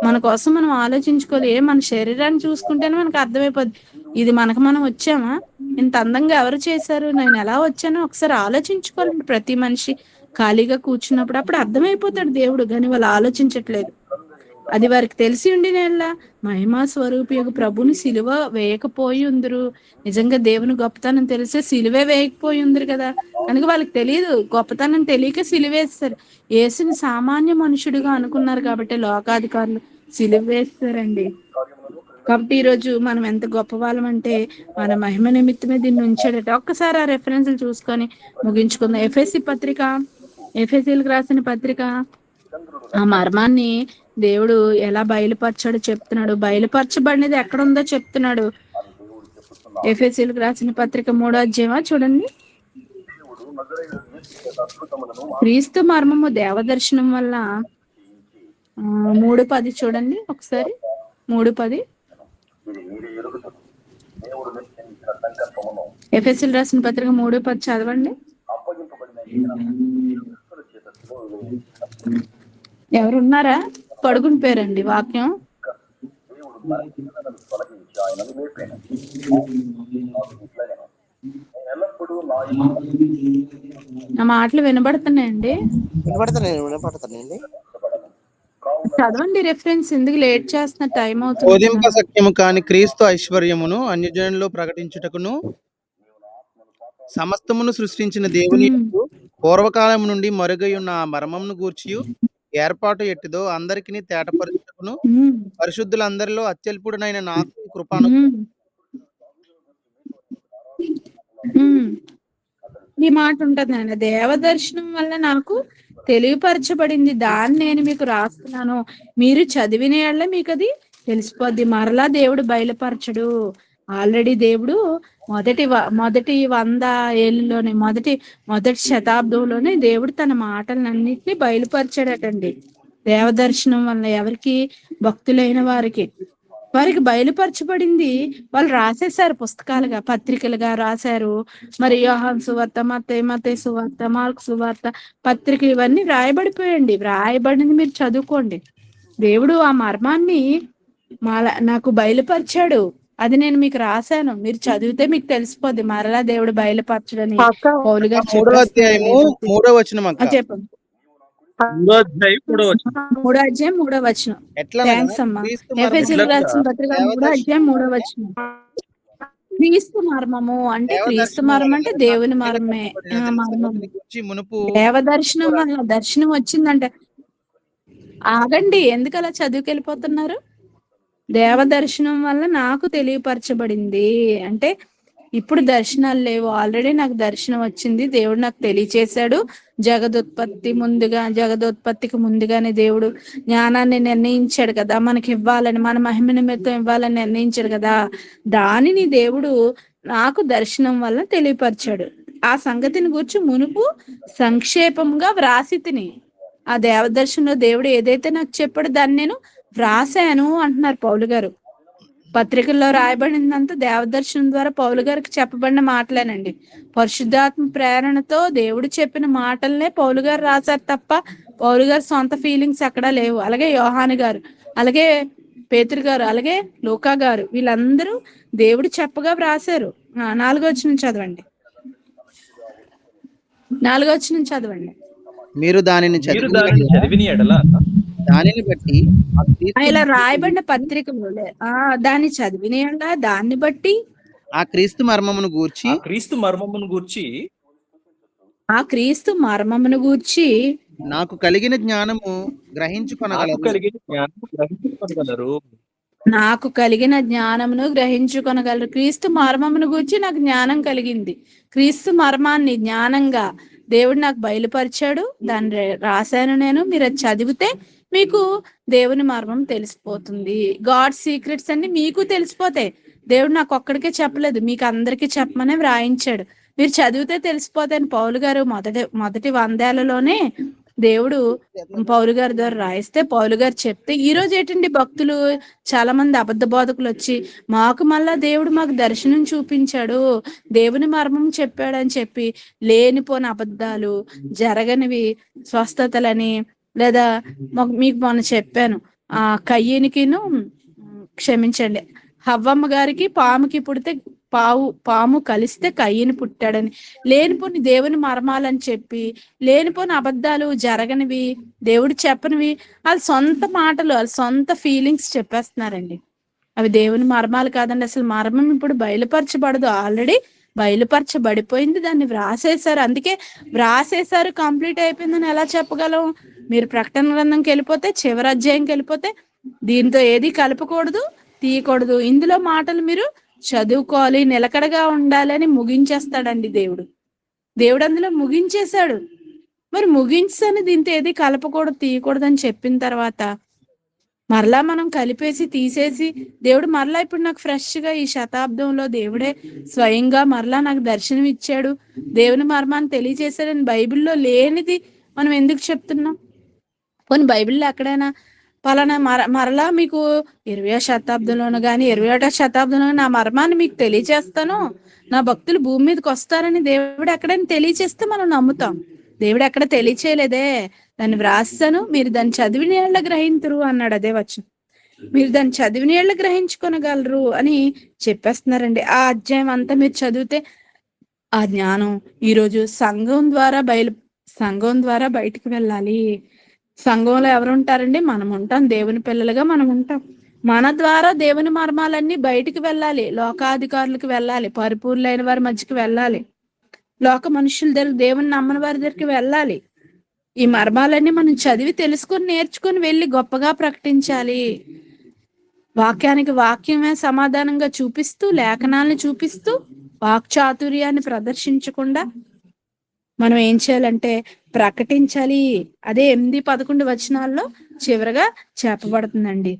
మన కోసం మనం ఆలోచించుకోవాలి. మన శరీరాన్ని చూసుకుంటేనే మనకు అర్థమైపోద్ది, ఇది మనం వచ్చామా, ఇంత అందంగా ఎవరు చేశారు, నేను ఎలా వచ్చానో ఒకసారి ఆలోచించుకోవాలండి. ప్రతి మనిషి ఖాళీగా కూర్చున్నప్పుడు అప్పుడు అర్థమైపోతాడు దేవుడు, కానీ వాళ్ళు ఆలోచించట్లేదు. అది వారికి తెలిసి ఉండి నేల మహిమా స్వరూపి ప్రభుని సిలువ వేయకపోయి ఉందరు. నిజంగా దేవుని గొప్పతనం తెలిసే సిలువే వేయకపోయి ఉందరు కదా, కనుక వాళ్ళకి తెలియదు, గొప్పతనం తెలియక సిలువేస్తారు. యేసుని సామాన్య మనుషుడిగా అనుకున్నారు కాబట్టి లోకాధికారులు సిలువ వేస్తారండి. కాబట్టి ఈరోజు మనం ఎంత గొప్ప వాళ్ళం అంటే మన మహిమ నిమిత్తమే దీన్ని ఉంచాడట. ఒక్కసారి ఆ రెఫరెన్స్లు చూసుకొని ముగించుకుందాం. ఎఫెసీలకు రాసిన పత్రిక ఆ మర్మాన్ని దేవుడు ఎలా బయలుపరచాడో చెప్తున్నాడు. బయలుపరచబడినది ఎక్కడుందో చెప్తున్నాడు. ఎఫెసీలకు రాసిన పత్రిక 3వ అధ్యాయం చూడండి. క్రీస్తు మర్మము దేవదర్శనం వల్ల 3:10 చూడండి ఒకసారి. 3:10 ఎఫెసీలు రాసిన పత్రిక 3:10 చదవండి. ఎవరున్నారా? పడుకుని పేరండి వాక్యం. నా మాటలు వినబడుతున్నాయండి? చదవండి రెఫరెన్స్, ఎందుకు లేట్ చేస్తున్న, టైం అవుతుంది. సత్యము కాని క్రీస్తు ఐశ్వర్యమును అన్యజనుల్లో ప్రకటించుటకును సమస్తమును సృష్టించిన దేవుని పూర్వకాలం నుండి మరుగై ఉన్న ఆ మర్మమును గూర్చి ఏర్పాటు ఎట్టిదో అందరికీ తేటపరచుటకును పరిశుద్ధులందరిలో అత్యల్పుడనైన నాకు కృపను. ఈ మాట ఉంటది నాయన, దేవదర్శనం వల్ల నాకు తెలియపరచబడింది, దాన్ని నేను మీకు రాస్తున్నాను, మీరు చదివిన ఏళ్ళ మీకు అది తెలిసిపోద్ది. మరలా దేవుడు బయలుపరచడు. ఆల్రెడీ దేవుడు మొదటి 100 ఏళ్ళలోనే మొదటి శతాబ్దంలోనే దేవుడు తన మాటలన్నింటినీ బయలుపరిచాడటండి. దేవదర్శనం వల్ల ఎవరికి? భక్తులైన వారికి బయలుపరచబడింది. వాళ్ళు రాసేశారు, పుస్తకాలుగా, పత్రికలుగా రాశారు. మరి యోహాను సువార్త, మత్తయి సువార్త, మార్కు సువార్త, పత్రిక, ఇవన్నీ వ్రాయబడింది మీరు చదువుకోండి. దేవుడు ఆ మర్మాన్ని నాకు బయలుపరిచాడు. అది నేను మీకు రాశాను, మీరు చదివితే మీకు తెలిసిపోద్ది. మరలా దేవుడు బయలుపరచడని అక్క పౌలు గారు మూడో అధ్యాయము చెప్పేస్తున్నారండి. 3వ వచనం అక్క. చెప్పండి. 3వ అధ్యాయం 3వ వచనం. 3వ అధ్యాయం 3వ వచనం. ఎట్లనగా థ్యాంక్స్ అమ్మా. క్రీస్తు ఎఫెసీయులకు ఎట్లనగా రాసిన పత్రిక 3వ అధ్యాయం 3వ వచనం. క్రీస్తు మర్మము అంటే, క్రీస్తు మర్మం అంటే దేవుని మర్మే. మర్మం గురించి మునుపు దేవదర్శనం వల్ల దర్శనం వచ్చిందంటే, ఆగండి, ఎందుకు అలా చదువుకెళ్ళిపోతున్నారు? దేవదర్శనం వల్ల నాకు తెలియపరచబడింది అంటే, ఇప్పుడు దర్శనాలు లేవు, ఆల్రెడీ నాకు దర్శనం వచ్చింది, దేవుడు నాకు తెలియచేశాడు. జగదోత్పత్తికి ముందుగానే దేవుడు జ్ఞానాన్ని నిర్ణయించాడు కదా, మనకి ఇవ్వాలని, మన మహిమ నిమిత్తం ఇవ్వాలని నిర్ణయించాడు కదా. దానిని దేవుడు నాకు దర్శనం వల్ల తెలియపరిచాడు. ఆ సంగతిని గురించి మునుపు సంక్షేపంగా వ్రాసి తిని, ఆ దేవదర్శనంలో దేవుడు ఏదైతే నాకు చెప్పాడో దాన్ని నేను వ్రాసాను అంటున్నారు పౌలు గారు. పత్రికల్లో రాయబడిందంతా దేవదర్శనం ద్వారా పౌలు గారికి చెప్పబడిన మాటలేనండి. పరిశుద్ధాత్మ ప్రేరణతో దేవుడు చెప్పిన మాటలనే పౌలు గారు రాశారు తప్ప పౌలు గారు సొంత ఫీలింగ్స్ అక్కడ లేవు. అలాగే యోహాను గారు, అలాగే పేతురు గారు, అలాగే లూకా గారు, వీళ్ళందరూ దేవుడు చెప్పగా వ్రాసారు. 4వ వచనం చదవండి. 4వ వచనం చదవండి. మీరు దానిని చదివిన ఎడల దానిని బట్టి ఇలా రాయబడిన పత్రికలు దాన్ని చదివిన దాన్ని బట్టి ఆ క్రీస్తు మర్మమును గూర్చి ఆ క్రీస్తు మర్మమును గూర్చి నాకు కలిగిన జ్ఞానము గ్రహించుకొనగలరు. నాకు కలిగిన జ్ఞానమును గ్రహించుకొనగలరు. క్రీస్తు మర్మమును గూర్చి నాకు జ్ఞానం కలిగింది. క్రీస్తు మర్మాన్ని జ్ఞానంగా దేవుడు నాకు బయలుపరిచాడు, దాన్ని రాశాను నేను. మీరు అది చదివితే మీకు దేవుని మర్మం తెలిసిపోతుంది. గాడ్ సీక్రెట్స్ అన్ని మీకు తెలిసిపోతాయి. దేవుడు నాకు ఒక్కడికే చెప్పలేదు, మీకు అందరికీ చెప్పమనే వ్రాయించాడు. మీరు చదివితే తెలిసిపోతాయని పౌలు గారు మొదటి 100 ఏళ్లలోనే దేవుడు పౌలు గారి ద్వారా రాయిస్తే, పౌలు గారు చెప్తే, ఈ రోజు ఏంటండి భక్తులు చాలా మంది అబద్ధ బోధకులు వచ్చి మాకు మళ్ళా దేవుడు మాకు దర్శనం చూపించాడు, దేవుని మర్మం చెప్పాడు అని చెప్పి లేనిపోని అబద్ధాలు, జరగనివి స్వస్థతలని, లేదా మీకు మొన్న చెప్పాను, కయ్యనికిను క్షమించండి హవ్వమ్మ గారికి పాముకి పుడితే పాము కలిస్తే కయ్యని పుట్టాడని, లేనిపోని దేవుని మర్మాలని చెప్పి, లేనిపోని అబద్ధాలు, జరగనివి, దేవుడు చెప్పనివి, వాళ్ళ సొంత మాటలు, వాళ్ళ సొంత ఫీలింగ్స్ చెప్పేస్తున్నారండి. అవి దేవుని మర్మాలు కాదండి. అసలు మర్మం ఇప్పుడు బయలుపరచబడదు, ఆల్రెడీ బయలుపరచబడిపోయింది, దాన్ని వ్రాసేశారు. అందుకే వ్రాసేశారు, కంప్లీట్ అయిపోయిందని ఎలా చెప్పగలం? మీరు ప్రకటన గ్రంథంకి వెళ్ళిపోతే, చివరి అధ్యాయంకి వెళ్ళిపోతే, దీంతో ఏది కలపకూడదు, తీయకూడదు, ఇందులో మాటలు మీరు చదువుకోవాలి, నిలకడగా ఉండాలని ముగించేస్తాడండి దేవుడు. అందులో ముగించేశాడు. మరి ముగించని దీంతో ఏది కలపకూడదు, తీయకూడదు అని చెప్పిన తర్వాత మరలా మనం కలిపేసి తీసేసి, దేవుడు మరలా ఇప్పుడు నాకు ఫ్రెష్ గా ఈ శతాబ్దంలో దేవుడే స్వయంగా మరలా నాకు దర్శనం ఇచ్చాడు, దేవుని మర్మాన్ని తెలియజేశాడని బైబిల్లో లేనిది మనం ఎందుకు చెప్తున్నాం? పోనీ బైబిల్లో ఎక్కడైనా పలానా మరలా మీకు 20వ శతాబ్దంలోనూ కానీ 21వ శతాబ్దంలో నా మర్మాన్ని మీకు తెలియచేస్తాను, నా భక్తులు భూమి మీదకి వస్తారని దేవుడు ఎక్కడైనా తెలియచేస్తే మనం నమ్ముతాం. దేవుడు ఎక్కడ తెలియచేయలేదే, దాన్ని వ్రాస్తాను, మీరు దాన్ని చదివిన ఏళ్ళ గ్రహించరు అన్నాడు. అదే వచనం, మీరు దాన్ని చదివిన ఏళ్ళ గ్రహించుకొనగలరు అని చెప్పేస్తున్నారండి. ఆ అధ్యాయం అంతా మీరు చదివితే ఆ జ్ఞానం ఈరోజు సంఘం ద్వారా బయటికి వెళ్ళాలి. సంఘంలో ఎవరు ఉంటారండి? మనం ఉంటాం, దేవుని పిల్లలుగా మనం ఉంటాం. మన ద్వారా దేవుని మర్మాలన్నీ బయటికి వెళ్ళాలి, లోకాధికారులకు వెళ్ళాలి, పరిపూర్ణులైన వారి మధ్యకి వెళ్ళాలి, లోక మనుషుల దగ్గర, దేవుని నమ్మని వారి దగ్గరికి వెళ్ళాలి. ఈ మర్మాలన్నీ మనం చదివి తెలుసుకొని నేర్చుకొని వెళ్ళి గొప్పగా ప్రకటించాలి. వాక్యానికి వాక్యమే సమాధానంగా చూపిస్తూ, లేఖనాలను చూపిస్తూ, వాక్చాతుర్యాన్ని ప్రదర్శించకుండా మనం ఏం చేయాలంటే ప్రకటించాలి. అదే 8-11 వచనాల్లో చివరగా చెప్పబడుతుందండి.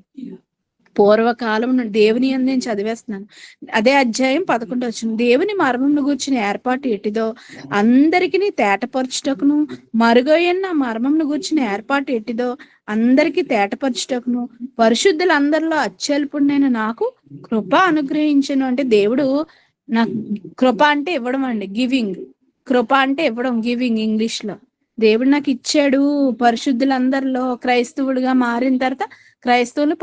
పూర్వకాలం దేవుని యందు నేను చదివేస్తున్నాను. అదే అధ్యాయం 11 వచనం, దేవుని మర్మమును గూర్చిన ఏర్పాటు ఎట్టిదో అందరికీ తేటపరచుటకును, మరుగైన మర్మమును గూర్చిన ఏర్పాటు ఎట్టిదో అందరికీ తేటపరచుటకును, పరిశుద్ధులందరిలో అత్యల్పుడైన నాకు కృప అనుగ్రహించను. అంటే దేవుడు నాకు కృప అంటే ఇవ్వడం అండి, గివింగ్. కృప అంటే ఇవ్వడం, గివింగ్ ఇంగ్లీష్ లో. దేవుడు నాకు ఇచ్చాడు. పరిశుద్ధులందరిలో క్రైస్తవుడిగా మారిన తర్వాత క్రైస్తవులు